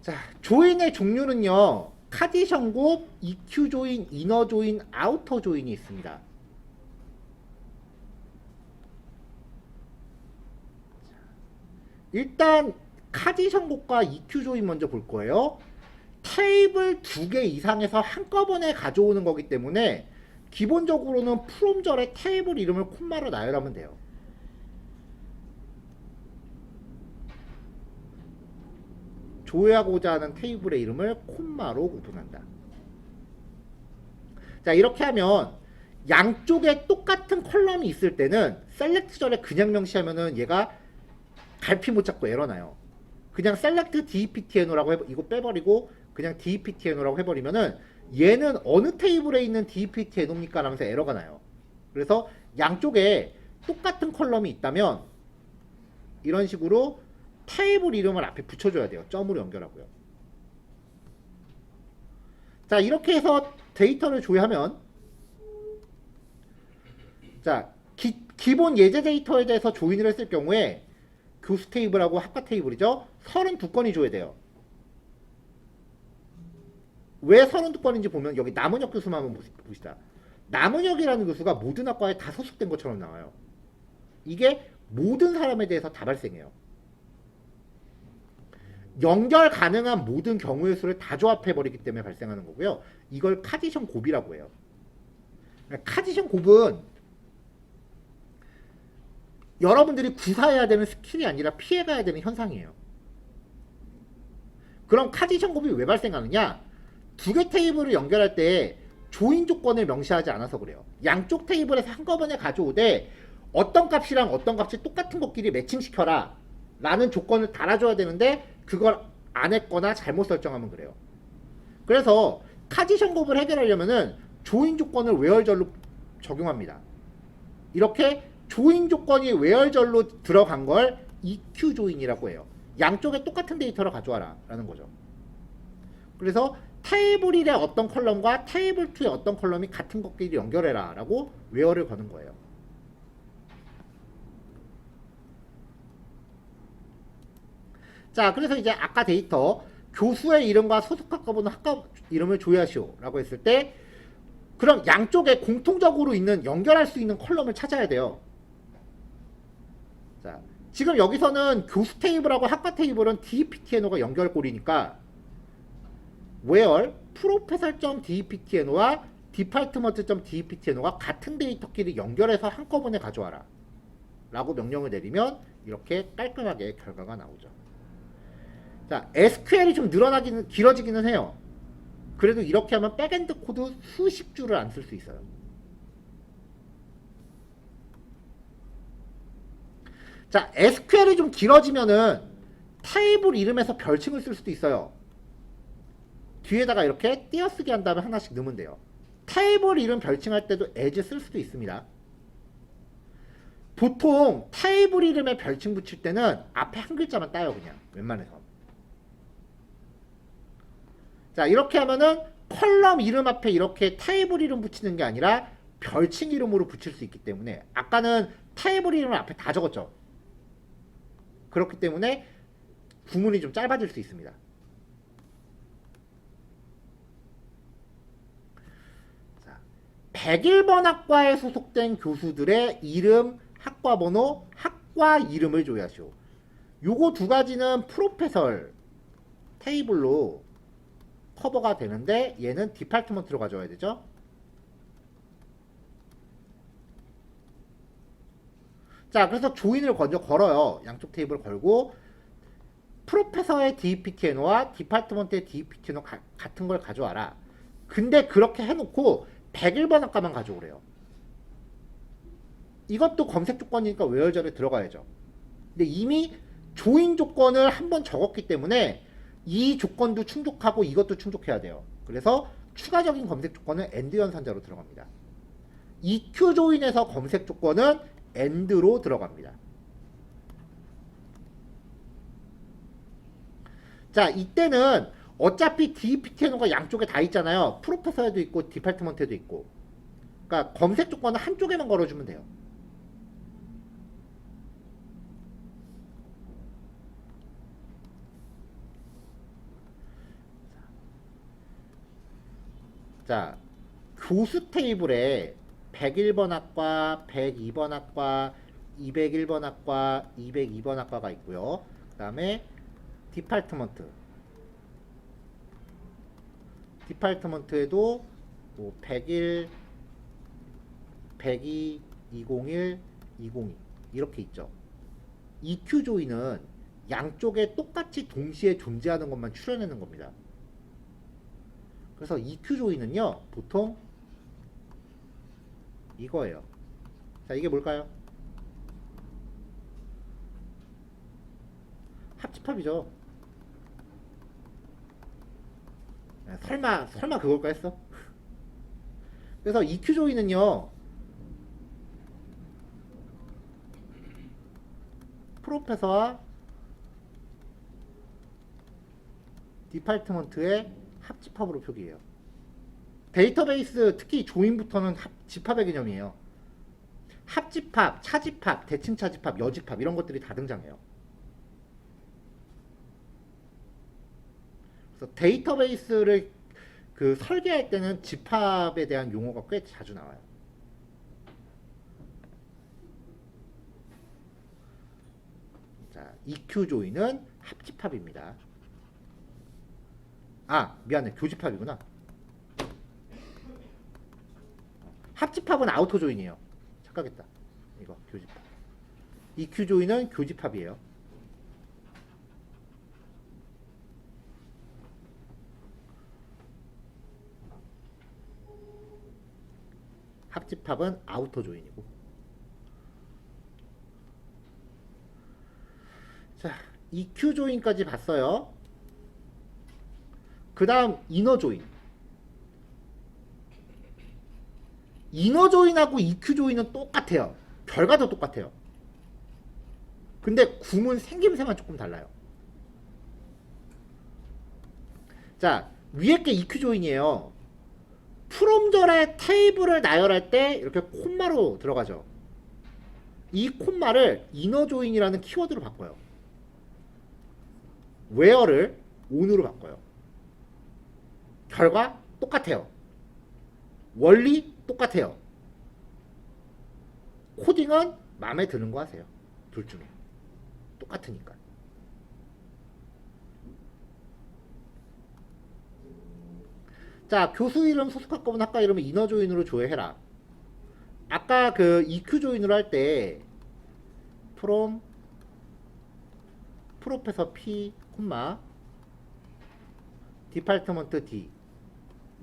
자, 조인의 종류는요. 카디션 곱, EQ 조인, 이너 조인, 아우터 조인이 있습니다. 일단 카지 선곡과 EQ 조인 먼저 볼 거예요. 테이블 2개 이상에서 한꺼번에 가져오는 거기 때문에 기본적으로는 프롬절에 테이블 이름을 콤마로 나열하면 돼요. 조회하고자 하는 테이블의 이름을 콤마로 구분한다. 자, 이렇게 하면 양쪽에 똑같은 컬럼이 있을 때는 셀렉트절에 그냥 명시하면은 얘가 갈피 못 잡고 에러나요. 그냥 select deptno라고 이거 빼버리고 그냥 deptno라고 해버리면은 얘는 어느 테이블에 있는 deptno입니까? 라면서 에러가 나요. 그래서 양쪽에 똑같은 컬럼이 있다면 이런 식으로 테이블 이름을 앞에 붙여줘야 돼요. 점으로 연결하고요. 자, 이렇게 해서 데이터를 조회하면 자, 기본 예제 데이터에 대해서 조인을 했을 경우에 교수 테이블하고 학과 테이블이죠. 32건이 조회돼요. 왜 32건인지 보면 여기 남은혁 교수만 한번 보시다. 남은혁이라는 교수가 모든 학과에 다 소속된 것처럼 나와요. 이게 모든 사람에 대해서 다 발생해요. 연결 가능한 모든 경우의 수를 다 조합해버리기 때문에 발생하는 거고요. 이걸 카지션 곱이라고 해요. 카지션 곱은 여러분들이 구사해야 되는 스킬이 아니라 피해가야 되는 현상이에요. 그럼 카지션 곱이 왜 발생하느냐? 두 개 테이블을 연결할 때 조인 조건을 명시하지 않아서 그래요. 양쪽 테이블에서 한꺼번에 가져오되 어떤 값이랑 어떤 값이 똑같은 것끼리 매칭시켜라 라는 조건을 달아줘야 되는데 그걸 안 했거나 잘못 설정하면 그래요. 그래서 카지션 곱을 해결하려면은 조인 조건을 외열절로 적용합니다. 이렇게 조인 조건이 외열절로 들어간 걸 EQ 조인이라고 해요. 양쪽에 똑같은 데이터를 가져와라 라는 거죠. 그래서 테이블 1의 어떤 컬럼과 테이블 2의 어떤 컬럼이 같은 것끼리 연결해라 라고 웨어를 거는 거예요. 자, 그래서 이제 아까 데이터 교수의 이름과 소속학과 번호 학과 이름을 조회하시오 라고 했을 때 그럼 양쪽에 공통적으로 있는 연결할 수 있는 컬럼을 찾아야 돼요. 자, 지금 여기서는 교수 테이블하고 학과 테이블은 deptno가 연결골이니까 where professor.deptno와 department.deptno가 같은 데이터끼리 연결해서 한꺼번에 가져와라 라고 명령을 내리면 이렇게 깔끔하게 결과가 나오죠. 자, SQL이 좀 길어지기는 해요. 그래도 이렇게 하면 백엔드 코드 수십 줄을 안 쓸 수 있어요. 자, SQL이 좀 길어지면은 테이블 이름에서 별칭을 쓸 수도 있어요. 뒤에다가 이렇게 띄어쓰기 한 다음에 하나씩 넣으면 돼요. 테이블 이름 별칭할 때도 as 쓸 수도 있습니다. 보통 테이블 이름에 별칭 붙일 때는 앞에 한 글자만 따요. 그냥 웬만해서. 자, 이렇게 하면은 컬럼 이름 앞에 이렇게 테이블 이름 붙이는 게 아니라 별칭 이름으로 붙일 수 있기 때문에 아까는 테이블 이름을 앞에 다 적었죠. 그렇기 때문에 구문이 좀 짧아질 수 있습니다. 자, 101번 학과에 소속된 교수들의 이름, 학과 번호, 학과 이름을 조회하시오. 요거 두 가지는 프로페설 테이블로 커버가 되는데 얘는 디파트먼트로 가져와야 되죠. 자, 그래서 조인을 먼저 걸어요. 양쪽 테이블을 걸고 프로페서의 deptno와 디파트먼트의 deptno 같은 걸 가져와라. 근데 그렇게 해놓고 101번 학과만 가져오래요. 이것도 검색 조건이니까 외열절에 들어가야죠. 근데 이미 조인 조건을 한번 적었기 때문에 이 조건도 충족하고 이것도 충족해야 돼요. 그래서 추가적인 검색 조건은 AND 연산자로 들어갑니다. EQ 조인에서 검색 조건은 AND로 들어갑니다. 자, 이때는 어차피 deptno가 양쪽에 다 있잖아요. 프로페서에도 있고 디파트먼트에도 있고. 그러니까 검색 조건은 한쪽에만 걸어주면 돼요. 자, 교수 테이블에 101번 학과, 102번 학과, 201번 학과, 202번 학과가 있고요. 다음에 디파트먼트. 디파트먼트에도 뭐 101, 102, 201, 202 이렇게 있죠. EQ 조인은 양쪽에 똑같이 동시에 존재하는 것만 추려내는 겁니다. 그래서 EQ 조인은요, 보통 이거예요. 자, 이게 뭘까요? 합집합이죠. 설마 그걸까 했어? 그래서 EQ 조인은요, 프로페서와 디파트먼트의 합집합으로 표기해요. 데이터베이스 특히 조인부터는 집합의 개념이에요. 합집합, 차집합, 대칭 차집합, 여집합 이런 것들이 다 등장해요. 그래서 데이터베이스를 그 설계할 때는 집합에 대한 용어가 꽤 자주 나와요. 자, EQ 조인은 합집합입니다. 아, 미안해. 교집합이구나. 합집합은 아우터 조인이에요. 착각했다. 이거 교집합. EQ 조인은 교집합이에요. 합집합은 아우터 조인이고. 자, EQ 조인까지 봤어요. 그 다음 이너 조인. 이너 조인하고 EQ 조인은 똑같아요. 결과도 똑같아요. 근데 구문 생김새만 조금 달라요. 자, 위에 게 EQ 조인이에요. 프롬절의 테이블을 나열할 때 이렇게 콤마로 들어가죠. 이 콤마를 이너 조인이라는 키워드로 바꿔요. where를 on으로 바꿔요. 결과 똑같아요. 원리 똑같아요. 코딩은 마음에 드는 거 하세요. 둘 중에. 똑같으니까. 자, 교수 이름, 소속학과분 학과 이름을 이너 조인으로 조회해라. 아까 그 EQ 조인으로 할 때 from 프로페서 P, 디파트먼트 D,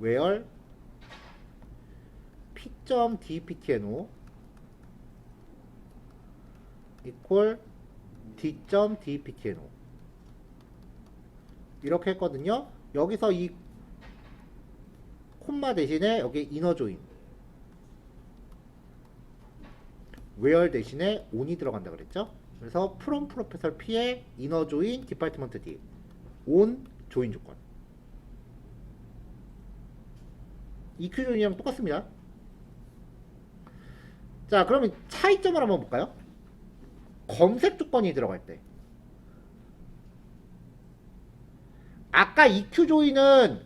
where P.dptno equal D.dptno 이렇게 했거든요. 여기서 이 콤마 대신에 여기 이너 조인 where 대신에 on이 들어간다 그랬죠. 그래서 from 프로페서 P의 이너 조인 디파트먼트 D on 조인 조건. EQ 조인이랑 똑같습니다. 자, 그러면 차이점을 한번 볼까요? 검색 조건이 들어갈 때. 아까 EQ 조인은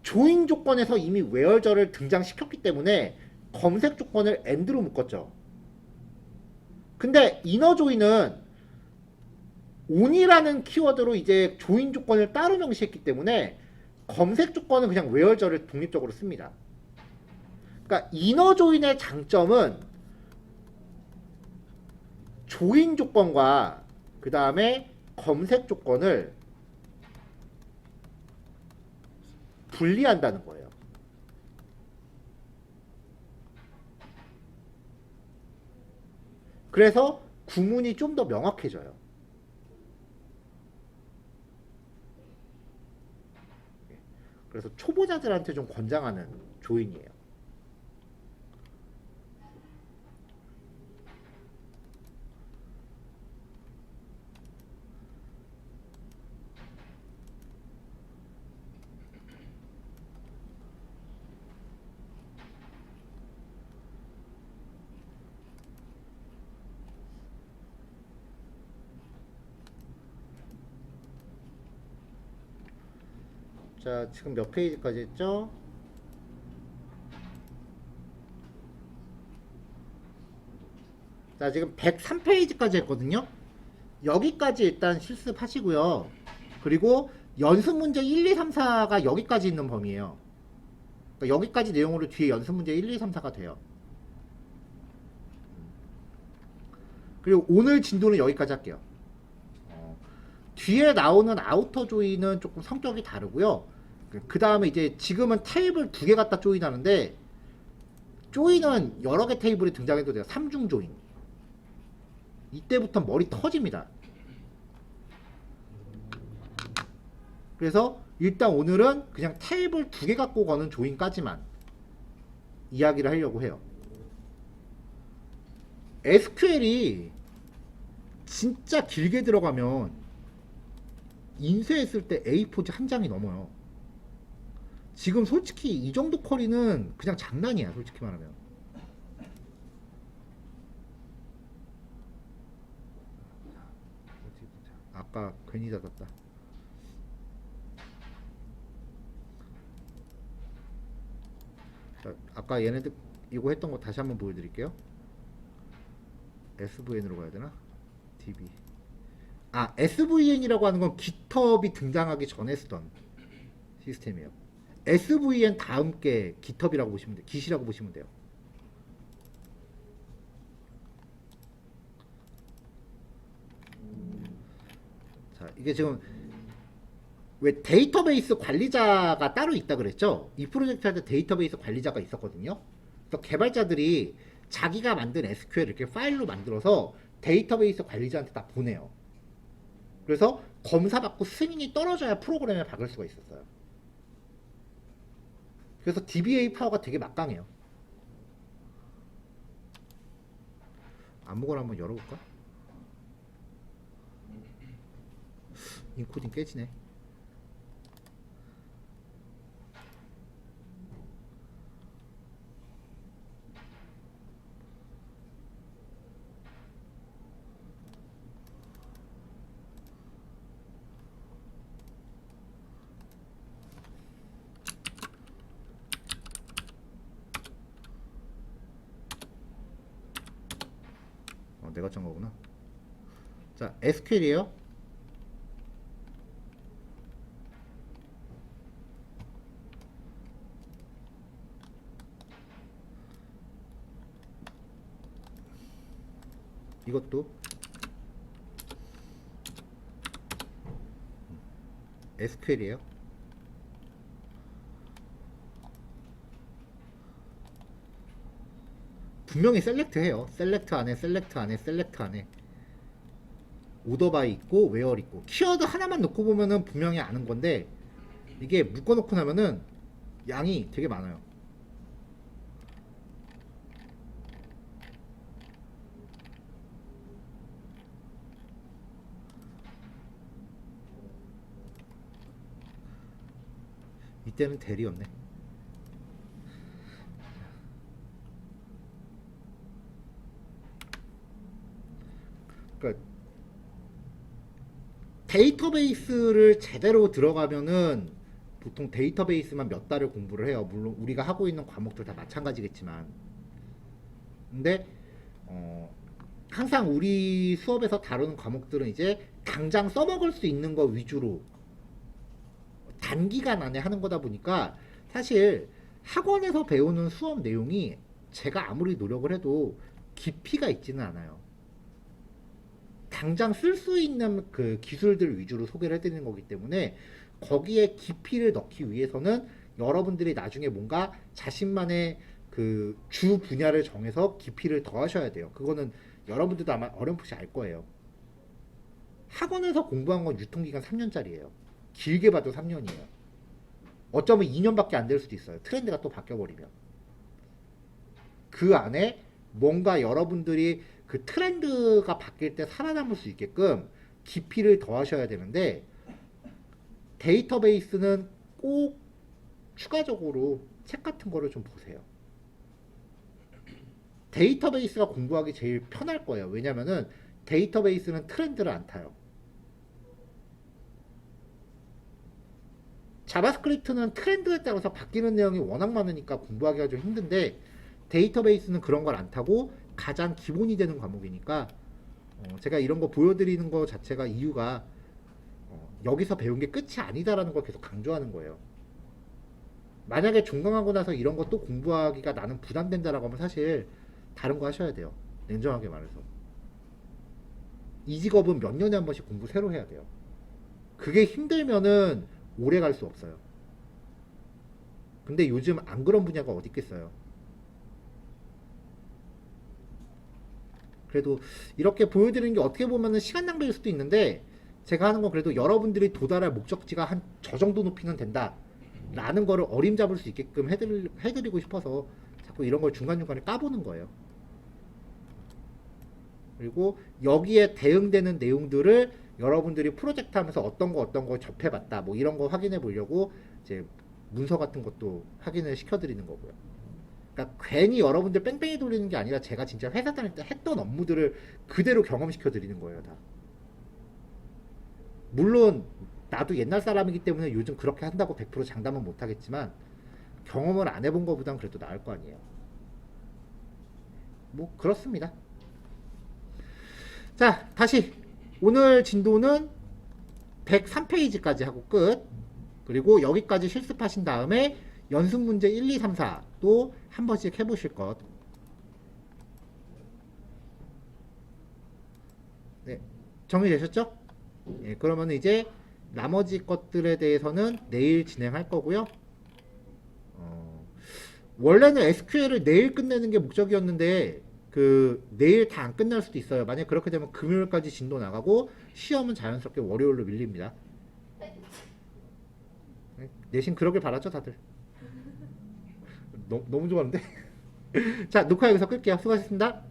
조인 조건에서 이미 where절을 등장시켰기 때문에 검색 조건을 and로 묶었죠. 근데 이너 조인은 on이라는 키워드로 이제 조인 조건을 따로 명시했기 때문에 검색 조건은 그냥 where절을 독립적으로 씁니다. 그러니까 이너 조인의 장점은 조인 조건과 그 다음에 검색 조건을 분리한다는 거예요. 그래서 구문이 좀 더 명확해져요. 그래서 초보자들한테 좀 권장하는 조인이에요. 자, 지금 몇 페이지까지 했죠? 자, 지금 103페이지까지 했거든요. 여기까지 일단 실습하시고요. 그리고 연습 문제 1, 2, 3, 4가 여기까지 있는 범위예요. 그러니까 여기까지 내용으로 뒤에 연습 문제 1, 2, 3, 4가 돼요. 그리고 오늘 진도는 여기까지 할게요. 뒤에 나오는 아우터 조인은 조금 성격이 다르고요. 그 다음에 이제 지금은 테이블 2개 갖다 조인하는데, 조인은 여러 개 테이블이 등장해도 돼요. 3중 조인. 이때부터 머리 터집니다. 그래서 일단 오늘은 그냥 테이블 2개 갖고 거는 조인까지만 이야기를 하려고 해요. SQL이 진짜 길게 들어가면 인쇄했을 때 A4지 한 장이 넘어요. 지금 솔직히 이 정도 쿼리는 그냥 장난이야, 솔직히 말하면. 아까 괜히 닫았다. 자, 아까 얘네들 이거 했던 거 다시 한번 보여드릴게요. SVN으로 가야 되나? DB. 아, SVN이라고 하는 건 GitHub이 등장하기 전에 쓰던 시스템이에요. SVN 다음 게 GitHub이라고 보시면 돼요. Git이라고 보시면 돼요. 자, 이게 지금 왜 데이터베이스 관리자가 따로 있다 그랬죠? 이 프로젝트 할 때 데이터베이스 관리자가 있었거든요. 그래서 개발자들이 자기가 만든 SQL을 이렇게 파일로 만들어서 데이터베이스 관리자한테 다 보내요. 그래서 검사받고 승인이 떨어져야 프로그램에 박을 수가 있었어요. 그래서 DBA 파워가 되게 막강해요. 아무거나 한번 열어볼까? 인코딩 깨지네. 내가 짠 거구나. 자, SQL이에요. 이것도 SQL이에요. 분명히 셀렉트해요. 셀렉트 안에 셀렉트 안에 셀렉트 안에 오더바이 있고 웨어 있고 키워드 하나만 놓고 보면은 분명히 아는 건데, 이게 묶어놓고 나면은 양이 되게 많아요. 이때는 대리였네. 그러니까 데이터베이스를 제대로 들어가면은 보통 데이터베이스만 몇 달을 공부를 해요. 물론 우리가 하고 있는 과목들 다 마찬가지겠지만. 근데 항상 우리 수업에서 다루는 과목들은 이제 당장 써먹을 수 있는 거 위주로 단기간 안에 하는 거다 보니까, 사실 학원에서 배우는 수업 내용이 제가 아무리 노력을 해도 깊이가 있지는 않아요. 당장 쓸 수 있는 그 기술들 위주로 소개를 해드리는 거기 때문에, 거기에 깊이를 넣기 위해서는 여러분들이 나중에 뭔가 자신만의 그 주 분야를 정해서 깊이를 더하셔야 돼요. 그거는 여러분들도 아마 어렴풋이 알 거예요. 학원에서 공부한 건 유통기간 3년짜리예요. 길게 봐도 3년이에요. 어쩌면 2년밖에 안 될 수도 있어요. 트렌드가 또 바뀌어버리면. 그 안에 뭔가 여러분들이 그 트렌드가 바뀔 때 살아남을 수 있게끔 깊이를 더하셔야 되는데, 데이터베이스는 꼭 추가적으로 책 같은 거를 좀 보세요. 데이터베이스가 공부하기 제일 편할 거예요. 왜냐면은 데이터베이스는 트렌드를 안 타요. 자바스크립트는 트렌드에 따라서 바뀌는 내용이 워낙 많으니까 공부하기가 좀 힘든데, 데이터베이스는 그런 걸 안 타고 가장 기본이 되는 과목이니까 제가 이런 거 보여드리는 거 자체가 이유가 여기서 배운 게 끝이 아니다라는 걸 계속 강조하는 거예요. 만약에 종강하고 나서 이런 거 또 공부하기가 나는 부담된다라고 하면 사실 다른 거 하셔야 돼요. 냉정하게 말해서. 이 직업은 몇 년에 한 번씩 공부 새로 해야 돼요. 그게 힘들면은 오래 갈 수 없어요. 근데 요즘 안 그런 분야가 어디 있겠어요. 그래도 이렇게 보여드리는 게 어떻게 보면은 시간 낭비일 수도 있는데 제가 하는 건 그래도 여러분들이 도달할 목적지가 한 저 정도 높이는 된다 라는 거를 어림잡을 수 있게끔 해드리고 싶어서 자꾸 이런 걸 중간중간에 까보는 거예요. 그리고 여기에 대응되는 내용들을 여러분들이 프로젝트 하면서 어떤 거 접해봤다 뭐 이런 거 확인해 보려고 이제 문서 같은 것도 확인을 시켜드리는 거고요. 그러니까 괜히 여러분들 뺑뺑이 돌리는 게 아니라 제가 진짜 회사 다닐 때 했던 업무들을 그대로 경험시켜 드리는 거예요, 다. 물론 나도 옛날 사람이기 때문에 요즘 그렇게 한다고 100% 장담은 못 하겠지만 경험을 안 해본 것보단 그래도 나을 거 아니에요. 뭐 그렇습니다. 자, 다시 오늘 진도는 103페이지까지 하고 끝. 그리고 여기까지 실습하신 다음에 연습 문제 1, 2, 3, 4도 한 번씩 해보실 것. 네, 정리되셨죠? 네, 그러면 이제 나머지 것들에 대해서는 내일 진행할 거고요. 원래는 SQL을 내일 끝내는 게 목적이었는데 내일 다 안 끝날 수도 있어요. 만약 그렇게 되면 금요일까지 진도 나가고 시험은 자연스럽게 월요일로 밀립니다. 내신 그러길 바라죠, 다들. 너무 좋아하는데? 자, 녹화 여기서 끌게요. 수고하셨습니다.